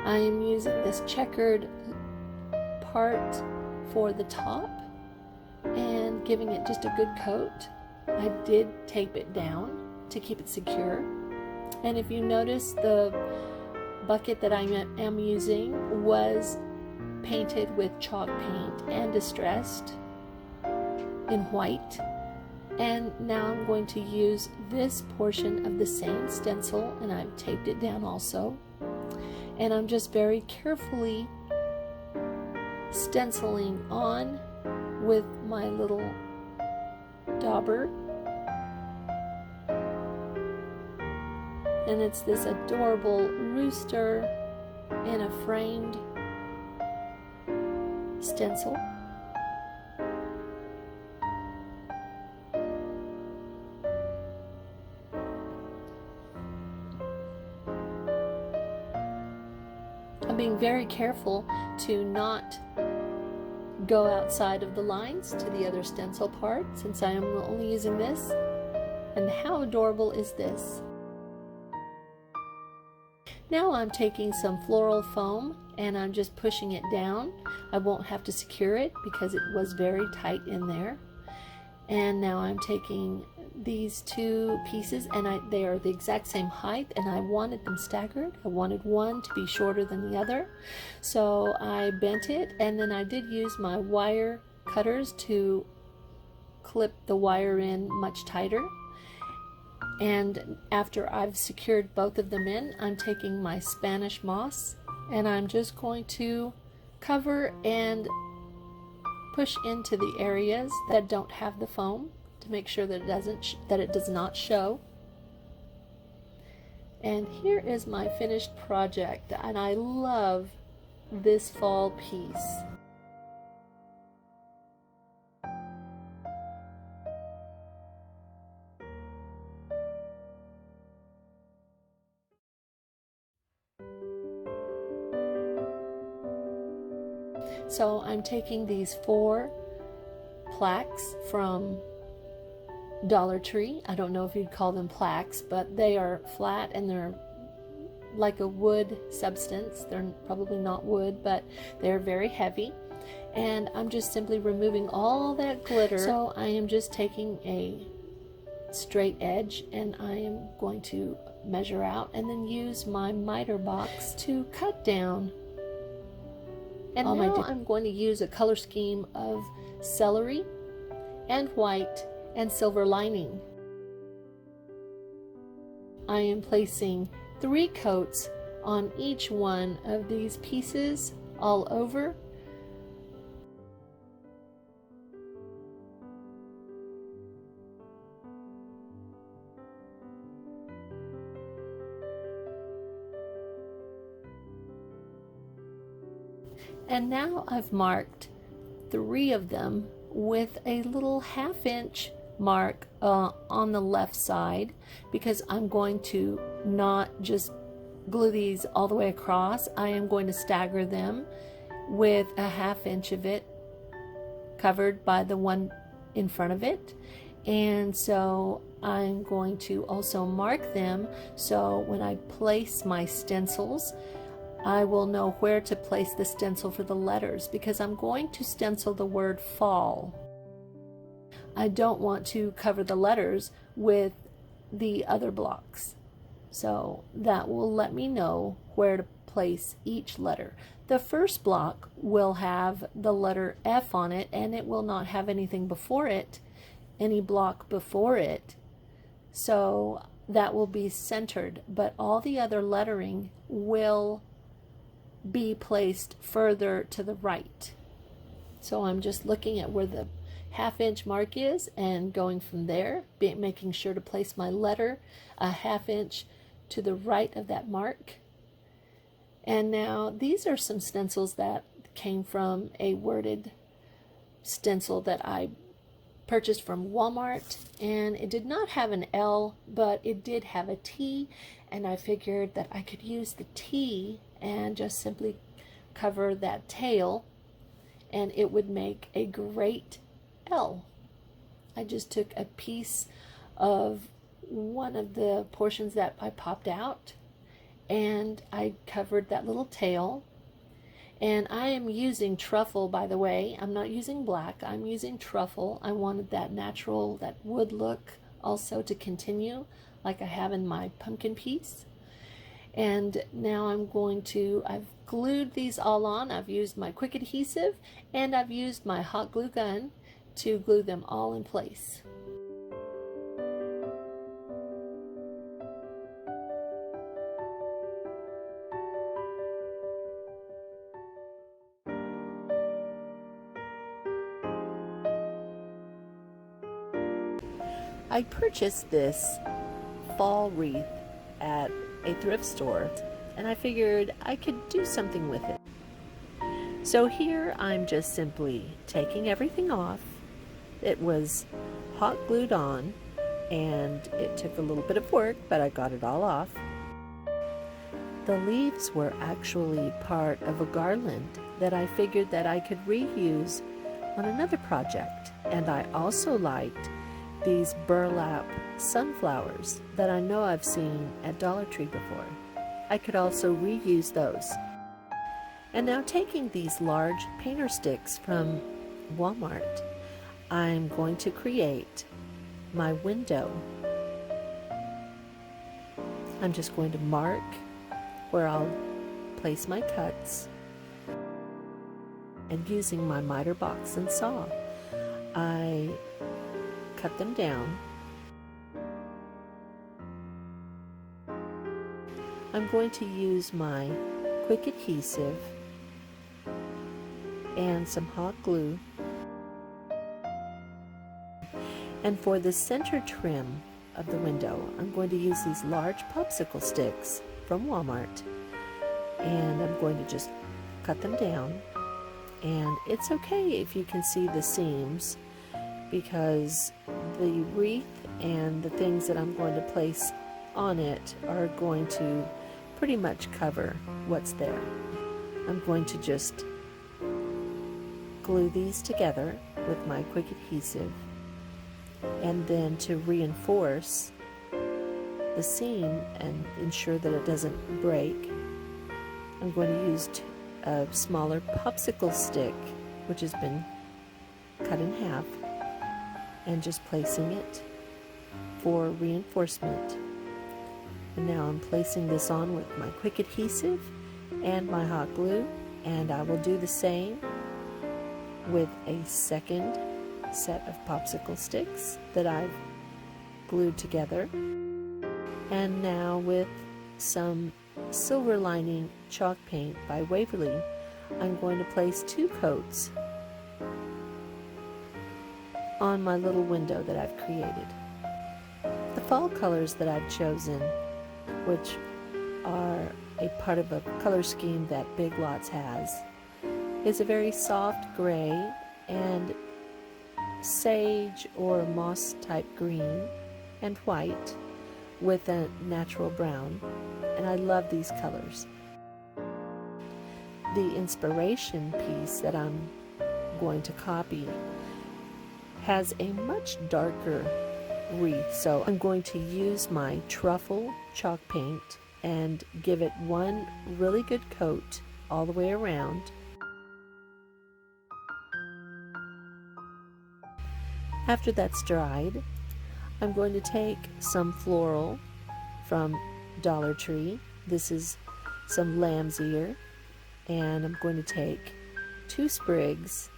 I am using this checkered part for the top and giving it just a good coat. I did tape it down to keep it secure, and if you notice, the bucket that I am using was painted with chalk paint and distressed in white, and now I'm going to use this portion of the same stencil, and I've taped it down also, and I'm just very carefully stenciling on with my little dauber, and it's this adorable rooster in a framed stencil. I'm being very careful to not go outside of the lines to the other stencil part, since I am only using this. And how adorable is this? Now I'm taking some floral foam and I'm just pushing it down. I won't have to secure it because it was very tight in there. And now I'm taking these two pieces, and they are the exact same height, and I wanted them staggered. I wanted one to be shorter than the other, so I bent it, and then I did use my wire cutters to clip the wire in much tighter. And after I've secured both of them in, I'm taking my Spanish moss and I'm just going to cover and push into the areas that don't have the foam to make sure that it does not show. And here is my finished project, and I love this fall piece. So I'm taking these 4 plaques from Dollar Tree. I don't know if you'd call them plaques, but they are flat and they're like a wood substance. They're probably not wood, but they're very heavy. And I'm just simply removing all that glitter. So I am just taking a straight edge and I am going to measure out and then use my miter box to cut down. And now I'm going to use a color scheme of celery and white and silver lining. I am placing 3 coats on each one of these pieces all over. And now I've marked 3 of them with a little 1/2 inch mark on the left side, because I'm going to not just glue these all the way across. I am going to stagger them with a 1/2 inch of it covered by the one in front of it. And so I'm going to also mark them, so when I place my stencils, I will know where to place the stencil for the letters, because I'm going to stencil the word fall. I don't want to cover the letters with the other blocks. So that will let me know where to place each letter. The first block will have the letter F on it, and it will not have anything before it, any block before it. So that will be centered, but all the other lettering will be placed further to the right. So I'm just looking at where the 1/2 inch mark is and going from there, making sure to place my letter a 1/2 inch to the right of that mark. And now these are some stencils that came from a worded stencil that I purchased from Walmart, and it did not have an L, but it did have a T, and I figured that I could use the T and just simply cover that tail, and it would make a great L. I just took a piece of one of the portions that I popped out, and I covered that little tail. And I am using truffle, by the way. I'm not using black, I'm using truffle. I wanted that natural, that wood look also to continue, like I have in my pumpkin piece. And now I've glued these all on. I've used my quick adhesive, and I've used my hot glue gun to glue them all in place. I purchased this fall wreath at a thrift store, and I figured I could do something with it. So here I'm just simply taking everything off. It was hot glued on, and it took a little bit of work, but I got it all off. The leaves were actually part of a garland that I figured that I could reuse on another project, and I also liked these burlap sunflowers that I know I've seen at Dollar Tree before. I could also reuse those. And now, taking these large painter sticks from Walmart, I'm going to create my window. I'm just going to mark where I'll place my cuts, and using my miter box and saw, I cut them down. I'm going to use my quick adhesive and some hot glue. And for the center trim of the window, I'm going to use these large popsicle sticks from Walmart, and I'm going to just cut them down. And it's okay if you can see the seams, because the wreath and the things that I'm going to place on it are going to pretty much cover what's there. I'm going to just glue these together with my quick adhesive, and then to reinforce the seam and ensure that it doesn't break, I'm going to use a smaller popsicle stick, which has been cut in half, and just placing it for reinforcement. And now I'm placing this on with my quick adhesive and my hot glue, and I will do the same with a second set of popsicle sticks that I've glued together. And now, with some silver lining chalk paint by Waverly, I'm going to place 2 coats on my little window that I've created. The fall colors that I've chosen, which are a part of a color scheme that Big Lots has, is a very soft gray and sage or moss type green and white with a natural brown, and I love these colors. The inspiration piece that I'm going to copy has a much darker wreath, so I'm going to use my truffle chalk paint and give it one really good coat all the way around. After that's dried, I'm going to take some floral from Dollar Tree. This is some lamb's ear, and I'm going to take 2 sprigs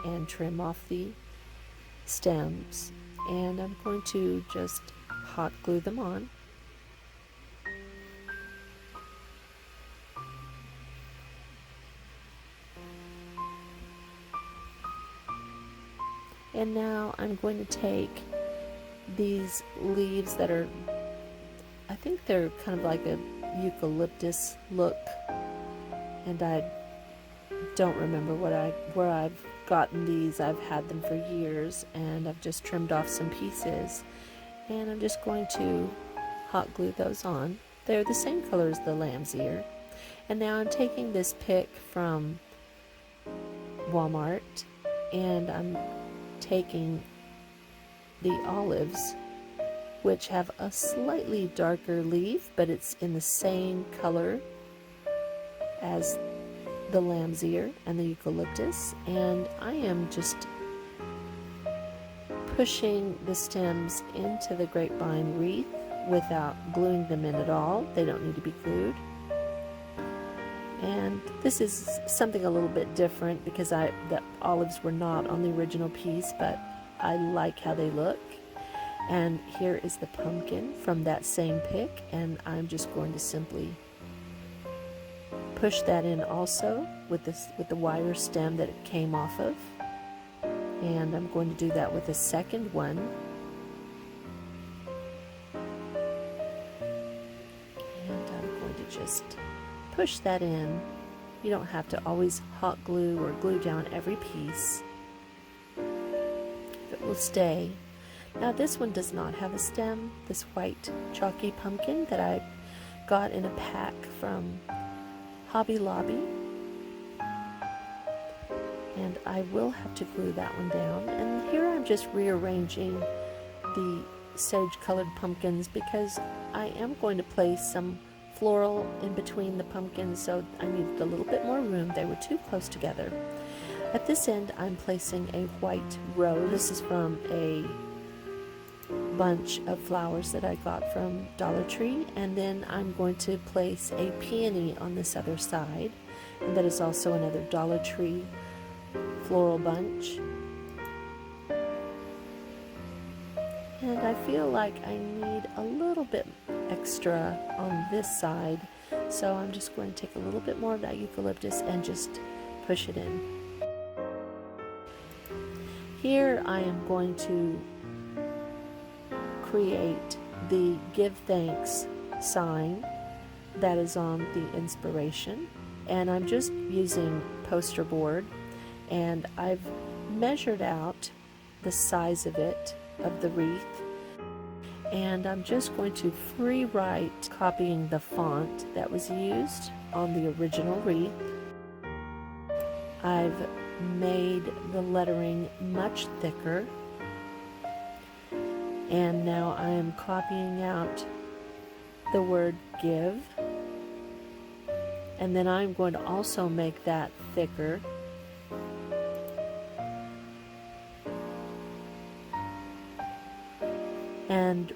and trim off the stems, and I'm going to just hot glue them on. And now I'm going to take these leaves that are, I think they're kind of like a eucalyptus look, and I don't remember where I've gotten these. I've had them for years, and I've just trimmed off some pieces, and I'm just going to hot glue those on. They're the same color as the lamb's ear. And now I'm taking this pick from Walmart, and I'm taking the olives, which have a slightly darker leaf, but it's in the same color as the lamb's ear and the eucalyptus, and I am just pushing the stems into the grapevine wreath without gluing them in at all. They don't need to be glued. And this is something a little bit different because the olives were not on the original piece, but I like how they look. And here is the pumpkin from that same pick, and I'm just going to simply push that in also with the wire stem that it came off of. And I'm going to do that with the second one. And I'm going to just push that in. You don't have to always hot glue or glue down every piece. It will stay. Now this one does not have a stem, this white chalky pumpkin that I got in a pack from Hobby Lobby. And I will have to glue that one down. And here I'm just rearranging the sage colored pumpkins because I am going to place some floral in between the pumpkins, so I needed a little bit more room. They were too close together. At this end I'm placing a white rose. This is from a bunch of flowers that I got from Dollar Tree, and then I'm going to place a peony on this other side, and that is also another Dollar Tree floral bunch. And I feel like I need a little bit extra on this side, so I'm just going to take a little bit more of that eucalyptus and just push it in. Here I am going to create the give thanks sign that is on the inspiration, and I'm just using poster board, and I've measured out the size of it, of the wreath, and I'm just going to free write, copying the font that was used on the original wreath. I've made the lettering much thicker, and now I am copying out the word give, and then I'm going to also make that thicker. And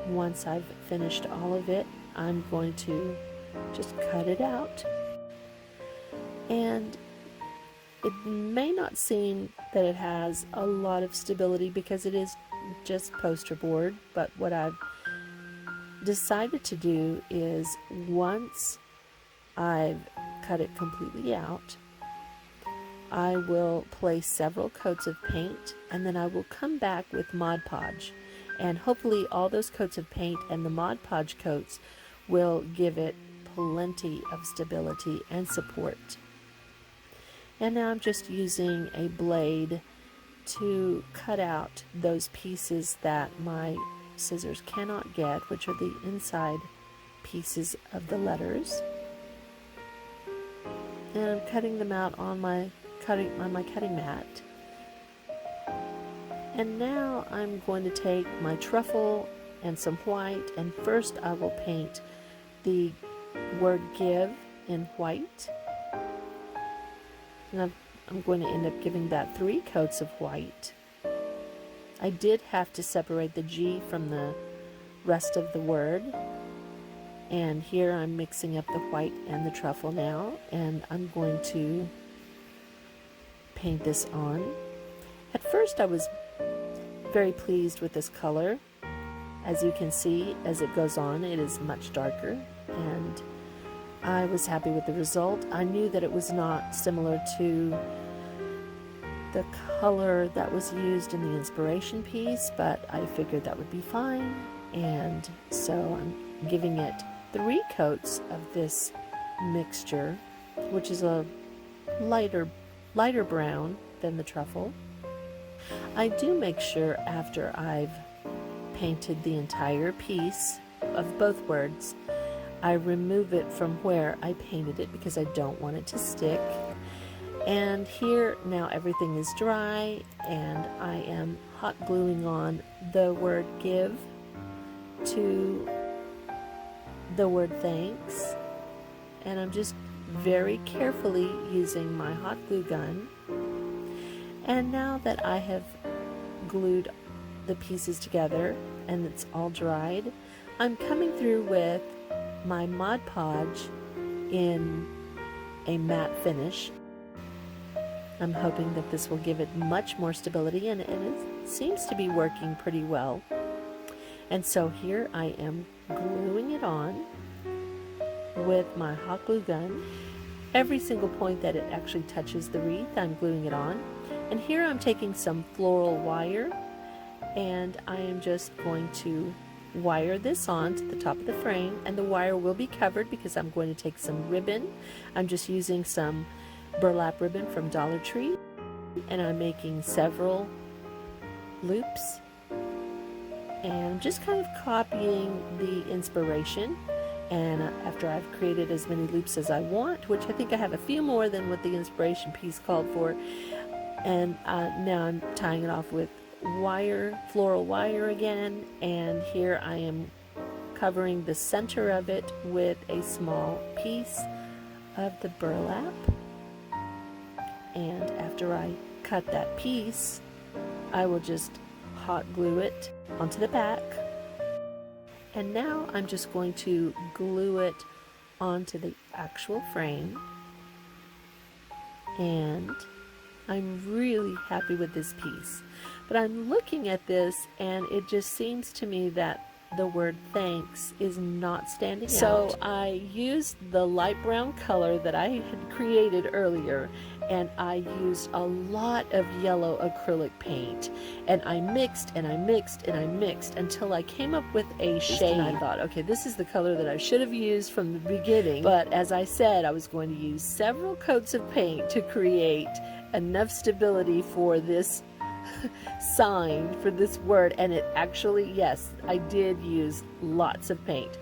once I've finished all of it, I'm going to just cut it out. And it may not seem that it has a lot of stability because it is just poster board, but what I've decided to do is once I've cut it completely out, I will place several coats of paint, and then I will come back with Mod Podge, and hopefully all those coats of paint and the Mod Podge coats will give it plenty of stability and support. And now I'm just using a blade to cut out those pieces that my scissors cannot get, which are the inside pieces of the letters. And I'm cutting them out on my cutting mat. And now I'm going to take my truffle and some white, and first I will paint the word give in white. And I'm going to end up giving that 3 coats of white. I did have to separate the G from the rest of the word. And here I'm mixing up the white and the truffle now, and I'm going to paint this on. At first I was very pleased with this color. As you can see, as it goes on, it is much darker, and I was happy with the result. I knew that it was not similar to the color that was used in the inspiration piece, but I figured that would be fine, and so I'm giving it 3 coats of this mixture, which is a lighter brown than the truffle. I do make sure after I've painted the entire piece of both words, I remove it from where I painted it because I don't want it to stick. And here now everything is dry, and I am hot gluing on the word give to the word thanks, and I'm just very carefully using my hot glue gun. And now that I have glued the pieces together and it's all dried, I'm coming through with my Mod Podge in a matte finish. I'm hoping that this will give it much more stability, and it seems to be working pretty well. And so here I am gluing it on with my hot glue gun. Every single point that it actually touches the wreath, I'm gluing it on. And here I'm taking some floral wire, and I am just going to wire this on to the top of the frame, and the wire will be covered because I'm going to take some ribbon. I'm just using some burlap ribbon from Dollar Tree, and I'm making several loops, and I'm just kind of copying the inspiration. And after I've created as many loops as I want, which I think I have a few more than what the inspiration piece called for, and now I'm tying it off with wire, floral wire again, and here I am covering the center of it with a small piece of the burlap. And after I cut that piece, I will just hot glue it onto the back. And now I'm just going to glue it onto the actual frame. And I'm really happy with this piece. But I'm looking at this, and it just seems to me that the word thanks is not standing out. So I used the light brown color that I had created earlier, and I used a lot of yellow acrylic paint, and I mixed and I mixed and I mixed until I came up with a shade. And I thought, okay, this is the color that I should have used from the beginning, but as I said, I was going to use several coats of paint to create enough stability for this sign, for this word. And it actually, yes, I did use lots of paint.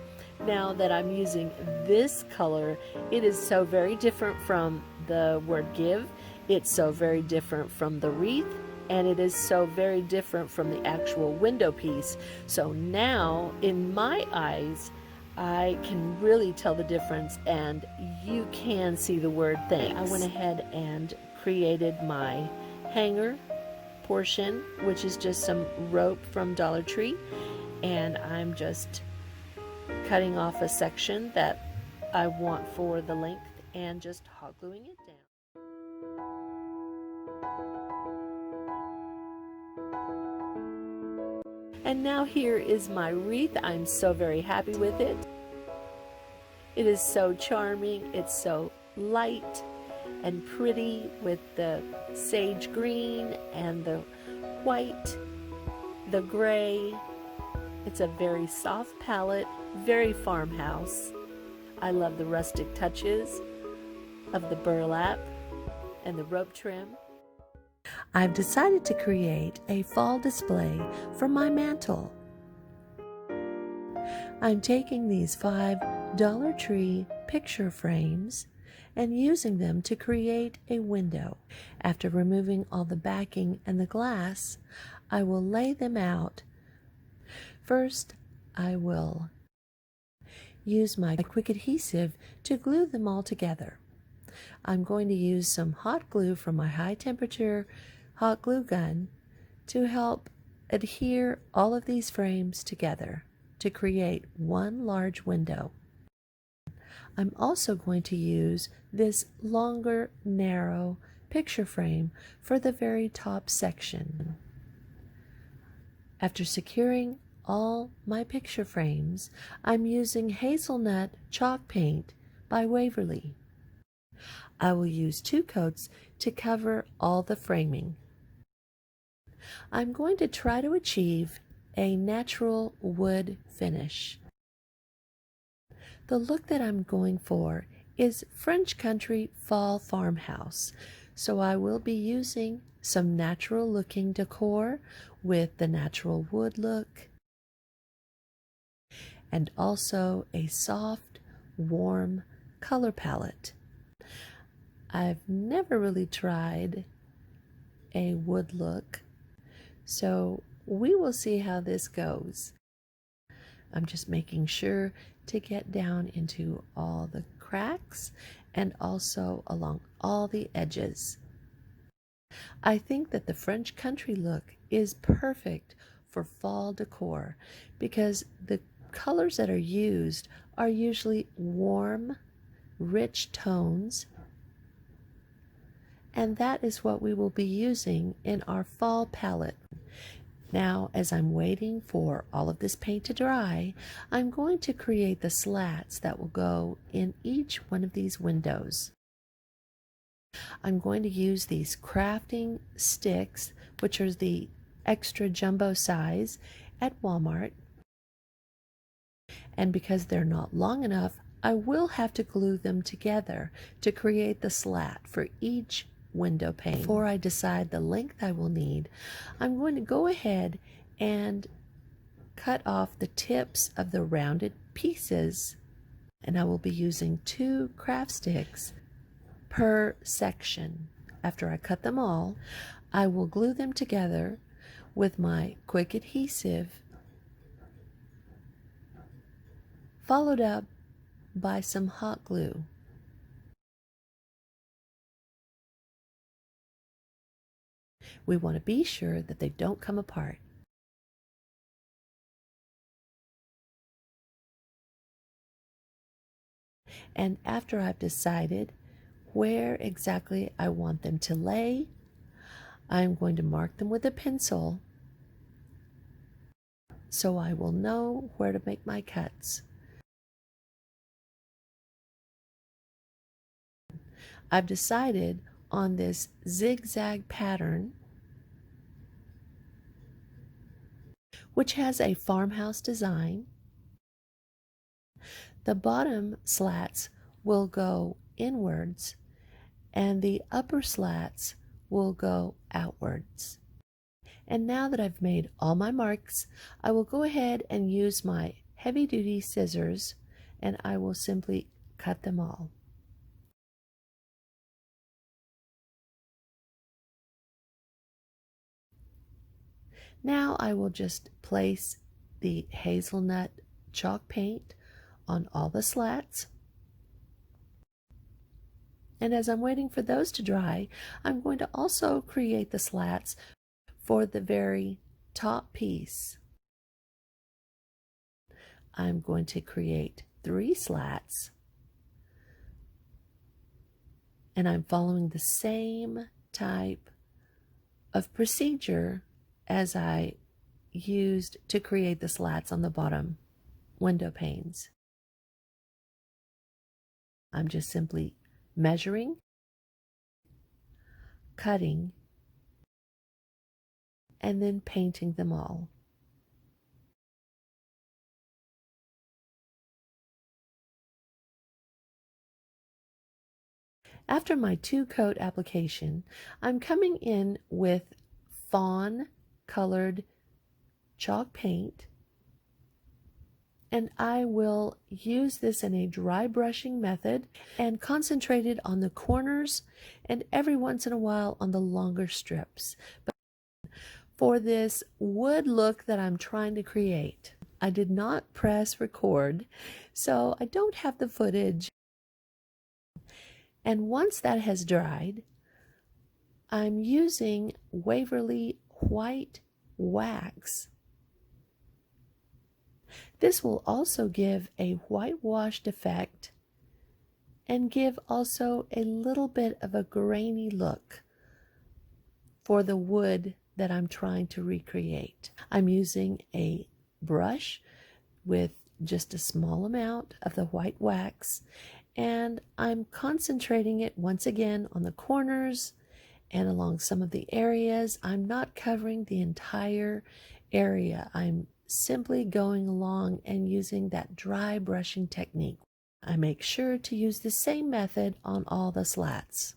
Now that I'm using this color, it is so very different from the word give, it's so very different from the wreath, and it is so very different from the actual window piece. So now in my eyes I can really tell the difference, and you can see the word thanks. I went ahead and created my hanger portion, which is just some rope from Dollar Tree, and I'm just cutting off a section that I want for the length and just hot gluing it down. And now here is my wreath. I'm so very happy with it. It is so charming. It's so light and pretty with the sage green and the white, the gray. It's a very soft palette, very farmhouse. I love the rustic touches of the burlap and the rope trim. I've decided to create a fall display for my mantle. I'm taking these 5 Dollar Tree picture frames and using them to create a window. After removing all the backing and the glass, I will lay them out. First, I will use my quick adhesive to glue them all together. I'm going to use some hot glue from my high temperature hot glue gun to help adhere all of these frames together to create one large window. I'm also going to use this longer, narrow picture frame for the very top section. After securing all my picture frames, I'm using hazelnut chalk paint by Waverly. I will use 2 coats to cover all the framing. I'm going to try to achieve a natural wood finish. The look that I'm going for is French country fall farmhouse, so I will be using some natural looking decor with the natural wood look, and also a soft warm color palette. I've never really tried a wood look, so we will see how this goes. I'm just making sure to get down into all the cracks and also along all the edges. I think that the French country look is perfect for fall decor because the colors that are used are usually warm, rich tones, and that is what we will be using in our fall palette. Now, as I'm waiting for all of this paint to dry, I'm going to create the slats that will go in each one of these windows. I'm going to use these crafting sticks, which are the extra jumbo size at Walmart. And because they're not long enough, I will have to glue them together to create the slat for each window pane. Before I decide the length I will need, I'm going to go ahead and cut off the tips of the rounded pieces, and I will be using 2 craft sticks per section. After I cut them all, I will glue them together with my quick adhesive, followed up by some hot glue. We want to be sure that they don't come apart. And after I've decided where exactly I want them to lay, I'm going to mark them with a pencil so I will know where to make my cuts. I've decided on this zigzag pattern, which has a farmhouse design. The bottom slats will go inwards and the upper slats will go outwards. And now that I've made all my marks, I will go ahead and use my heavy-duty scissors and I will simply cut them all. Now I will just place the hazelnut chalk paint on all the slats. And as I'm waiting for those to dry, I'm going to also create the slats for the very top piece. I'm going to create 3 slats, and I'm following the same type of procedure as I used to create the slats on the bottom window panes. I'm just simply measuring, cutting, and then painting them all. After my 2-coat application, I'm coming in with fawn colored chalk paint, and I will use this in a dry brushing method and concentrate it on the corners and every once in a while on the longer strips. But for this wood look that I'm trying to create, I did not press record, so I don't have the footage. And once that has dried, I'm using Waverly white wax. This will also give a whitewashed effect and give also a little bit of a grainy look for the wood that I'm trying to recreate. I'm using a brush with just a small amount of the white wax, and I'm concentrating it once again on the corners and along some of the areas. I'm not covering the entire area. I'm simply going along and using that dry brushing technique. I make sure to use the same method on all the slats.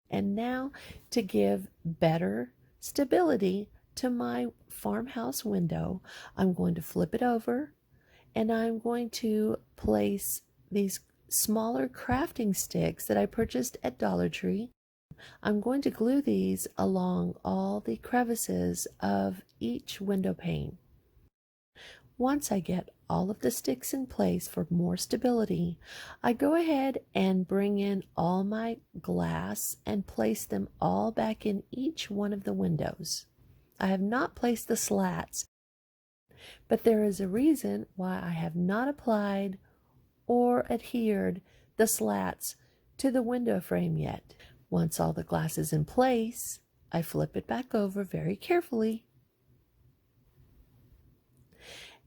And now, to give better stability to my farmhouse window, I'm going to flip it over and I'm going to place these smaller crafting sticks that I purchased at Dollar Tree. I'm going to glue these along all the crevices of each window pane. Once I get all of the sticks in place for more stability, I go ahead and bring in all my glass and place them all back in each one of the windows. I have not placed the slats, but there is a reason why I have not applied or adhered the slats to the window frame yet. Once all the glass is in place, I flip it back over very carefully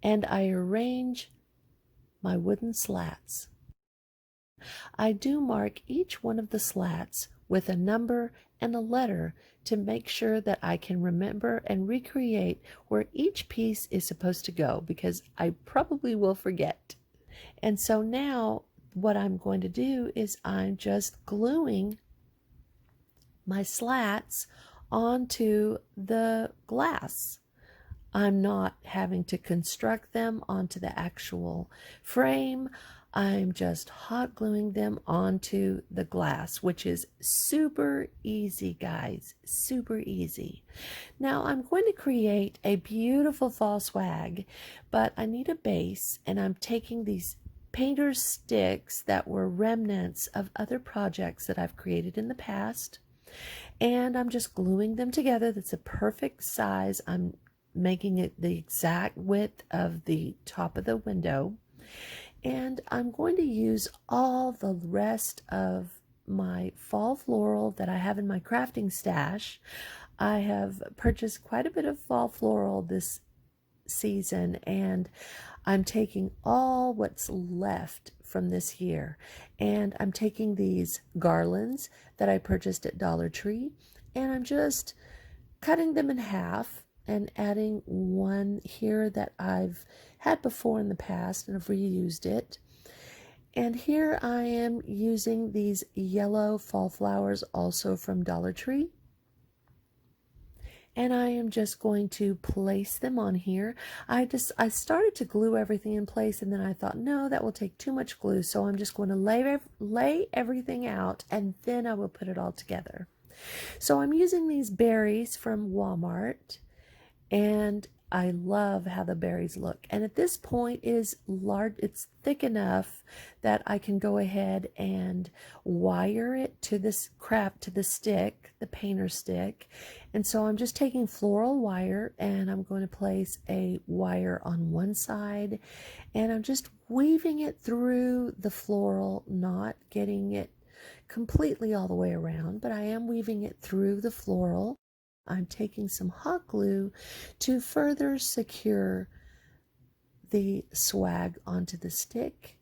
and I arrange my wooden slats. I do mark each one of the slats with a number and a letter to make sure that I can remember and recreate where each piece is supposed to go, because I probably will forget. And so now what I'm going to do is I'm just gluing my slats onto the glass. I'm not having to construct them onto the actual frame. I'm just hot gluing them onto the glass, which is super easy, guys, super easy. Now I'm going to create a beautiful fall swag, but I need a base, and I'm taking these painter's sticks that were remnants of other projects that I've created in the past, and I'm just gluing them together. That's a perfect size. I'm making it the exact width of the top of the window, and I'm going to use all the rest of my fall floral that I have in my crafting stash. I have purchased quite a bit of fall floral this season, and I'm taking all what's left from this year, and I'm taking these garlands that I purchased at Dollar Tree, and I'm just cutting them in half and adding one here that I've had before in the past and have reused it. And here I am using these yellow fall flowers also from Dollar Tree. And I am just going to place them on here. I started to glue everything in place, and then I thought, no, that will take too much glue. So I'm just going to lay everything out, and then I will put it all together. So I'm using these berries from Walmart, and I love how the berries look. And at this point it is large, it's thick enough that I can go ahead and wire it to this to the stick, the painter stick. And so I'm just taking floral wire, and I'm going to place a wire on one side, and I'm just weaving it through the floral, not getting it completely all the way around, but I am weaving it through the floral. I'm taking some hot glue to further secure the swag onto the stick,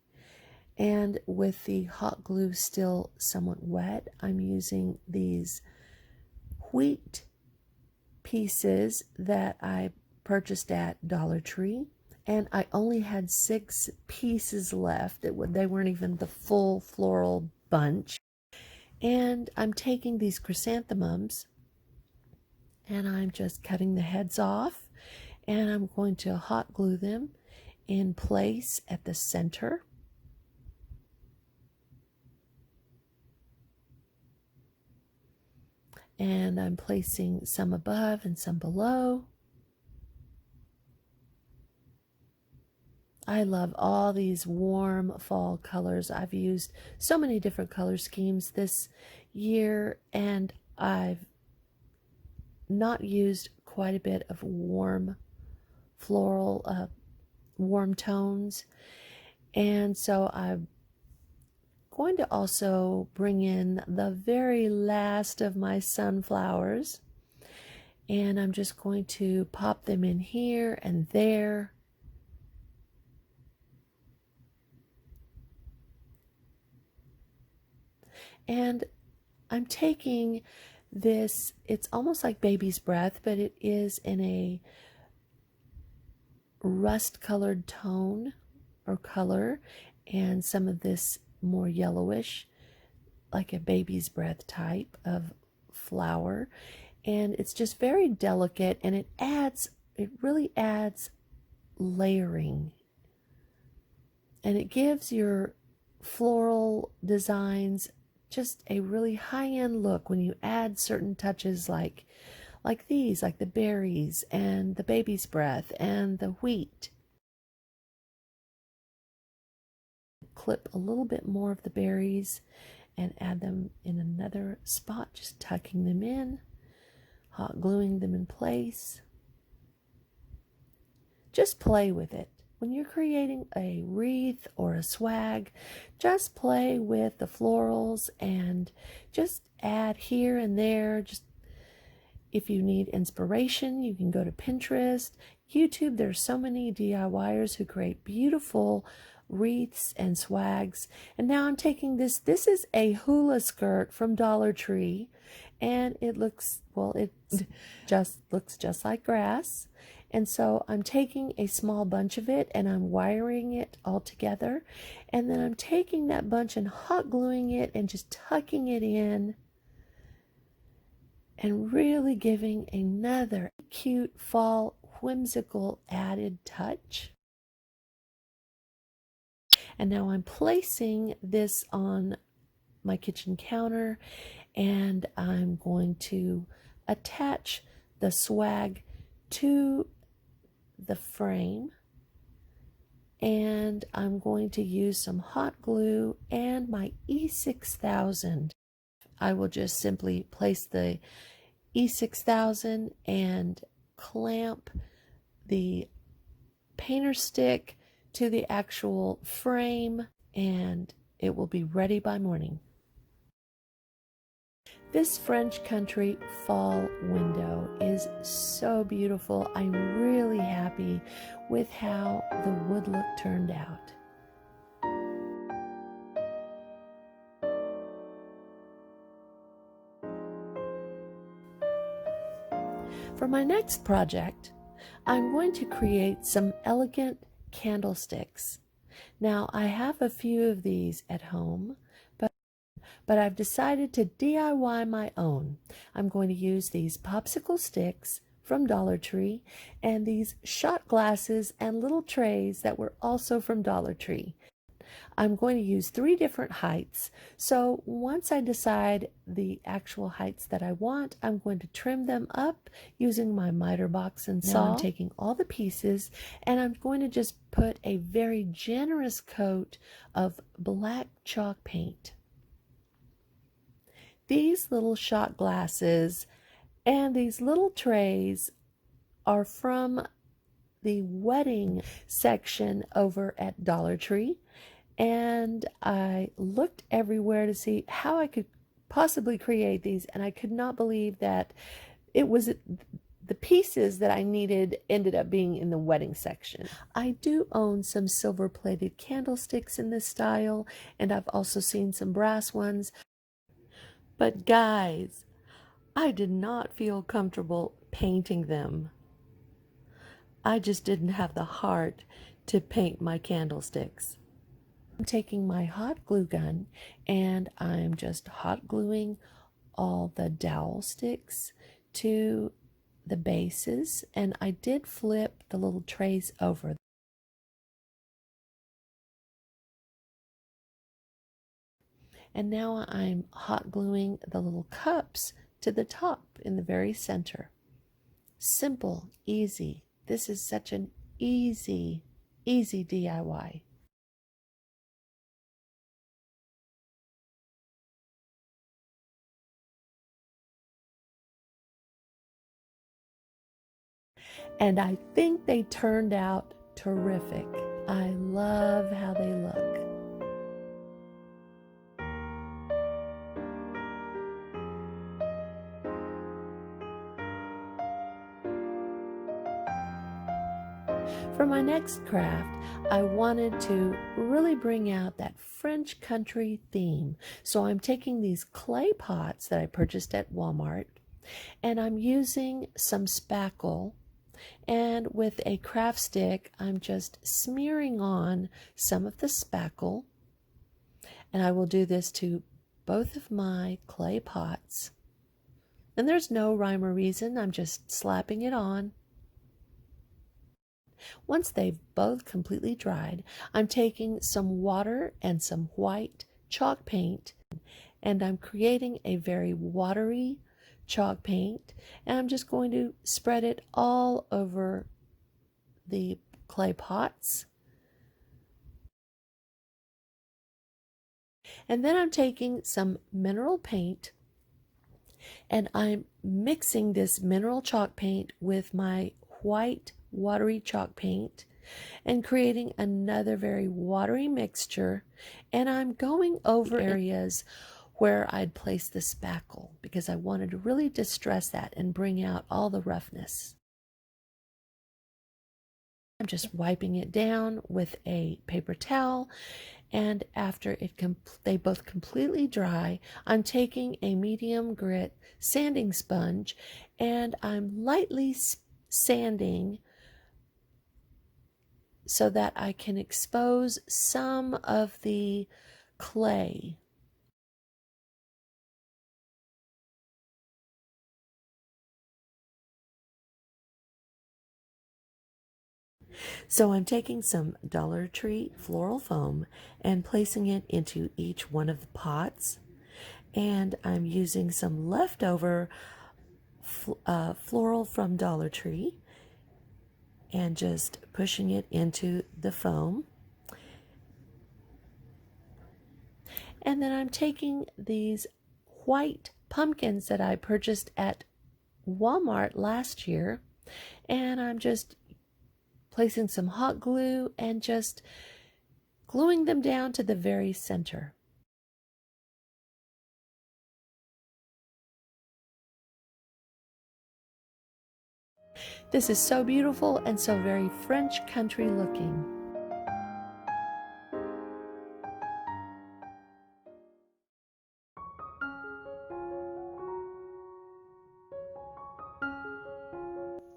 and with the hot glue still somewhat wet, I'm using these wheat pieces that I purchased at Dollar Tree, and I only had 6 pieces left. They weren't even the full floral bunch. And I'm taking these chrysanthemums, and I'm just cutting the heads off, and I'm going to hot glue them in place at the center. And I'm placing some above and some below. I love all these warm fall colors. I've used so many different color schemes this year, and I've not used quite a bit of warm floral, warm tones. And so I'm going to also bring in the very last of my sunflowers, and I'm just going to pop them in here and there. And I'm taking this, it's almost like baby's breath, but it is in a rust colored tone or color, and some of this more yellowish, like a baby's breath type of flower. And it's just very delicate, and it really adds layering, and it gives your floral designs just a really high-end look when you add certain touches like these, like the berries and the baby's breath and the wheat. Clip a little bit more of the berries and add them in another spot, just tucking them in, hot gluing them in place. Just play with it. When you're creating a wreath or a swag, just play with the florals and just add here and there. Just if you need inspiration, you can go to Pinterest, YouTube. There's so many DIYers who create beautiful wreaths and swags. And now I'm taking this is a hula skirt from Dollar Tree, and it looks, well, it just looks just like grass. And so I'm taking a small bunch of it and I'm wiring it all together, and then I'm taking that bunch and hot gluing it and just tucking it in and really giving another cute fall whimsical added touch. And now I'm placing this on my kitchen counter, and I'm going to attach the swag to the frame, and I'm going to use some hot glue and my E6000. I will just simply place the E6000 and clamp the painter stick to the actual frame, and it will be ready by morning. This French country fall window is so beautiful. I'm really happy with how the wood look turned out. For my next project, I'm going to create some elegant candlesticks. Now, I have a few of these at home, but I've decided to DIY my own. I'm going to use these popsicle sticks from Dollar Tree and these shot glasses and little trays that were also from Dollar Tree. I'm going to use 3 different heights. So once I decide the actual heights that I want, I'm going to trim them up using my miter box and saw. Now I'm taking all the pieces and I'm going to just put a very generous coat of black chalk paint. These little shot glasses and these little trays are from the wedding section over at Dollar Tree. And I looked everywhere to see how I could possibly create these, and I could not believe that it was the pieces that I needed ended up being in the wedding section. I do own some silver-plated candlesticks in this style, and I've also seen some brass ones. But guys, I did not feel comfortable painting them. I just didn't have the heart to paint my candlesticks. I'm taking my hot glue gun and I'm just hot gluing all the dowel sticks to the bases, and I did flip the little trays over. And now I'm hot gluing the little cups to the top in the very center. Simple, easy. This is such an easy DIY. And I think they turned out terrific. I love how they look. For my next craft, I wanted to really bring out that French country theme. So I'm taking these clay pots that I purchased at Walmart, and I'm using some spackle, and with a craft stick, I'm just smearing on some of the spackle, and I will do this to both of my clay pots. And there's no rhyme or reason, I'm just slapping it on. Once they've both completely dried, I'm taking some water and some white chalk paint, and I'm creating a very watery chalk paint, and I'm just going to spread it all over the clay pots. And then I'm taking some mineral paint, and I'm mixing this mineral chalk paint with my white watery chalk paint and creating another very watery mixture. And I'm going over areas where I'd place the spackle because I wanted to really distress that and bring out all the roughness. I'm just wiping it down with a paper towel, and after they both completely dry, I'm taking a medium grit sanding sponge and I'm lightly sanding so that I can expose some of the clay. So I'm taking some Dollar Tree floral foam and placing it into each one of the pots. And I'm using some leftover floral from Dollar Tree and just pushing it into the foam. And then I'm taking these white pumpkins that I purchased at Walmart last year, and I'm just placing some hot glue and just gluing them down to the very center. This is so beautiful and so very French country looking.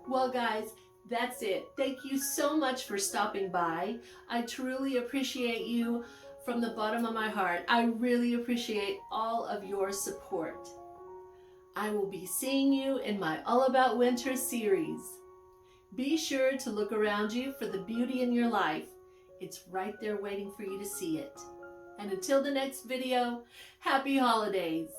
Well, guys, that's it. Thank you so much for stopping by. I truly appreciate you from the bottom of my heart. I really appreciate all of your support. I will be seeing you in my All About Winter series. Be sure to look around you for the beauty in your life. It's right there waiting for you to see it. And until the next video, happy holidays!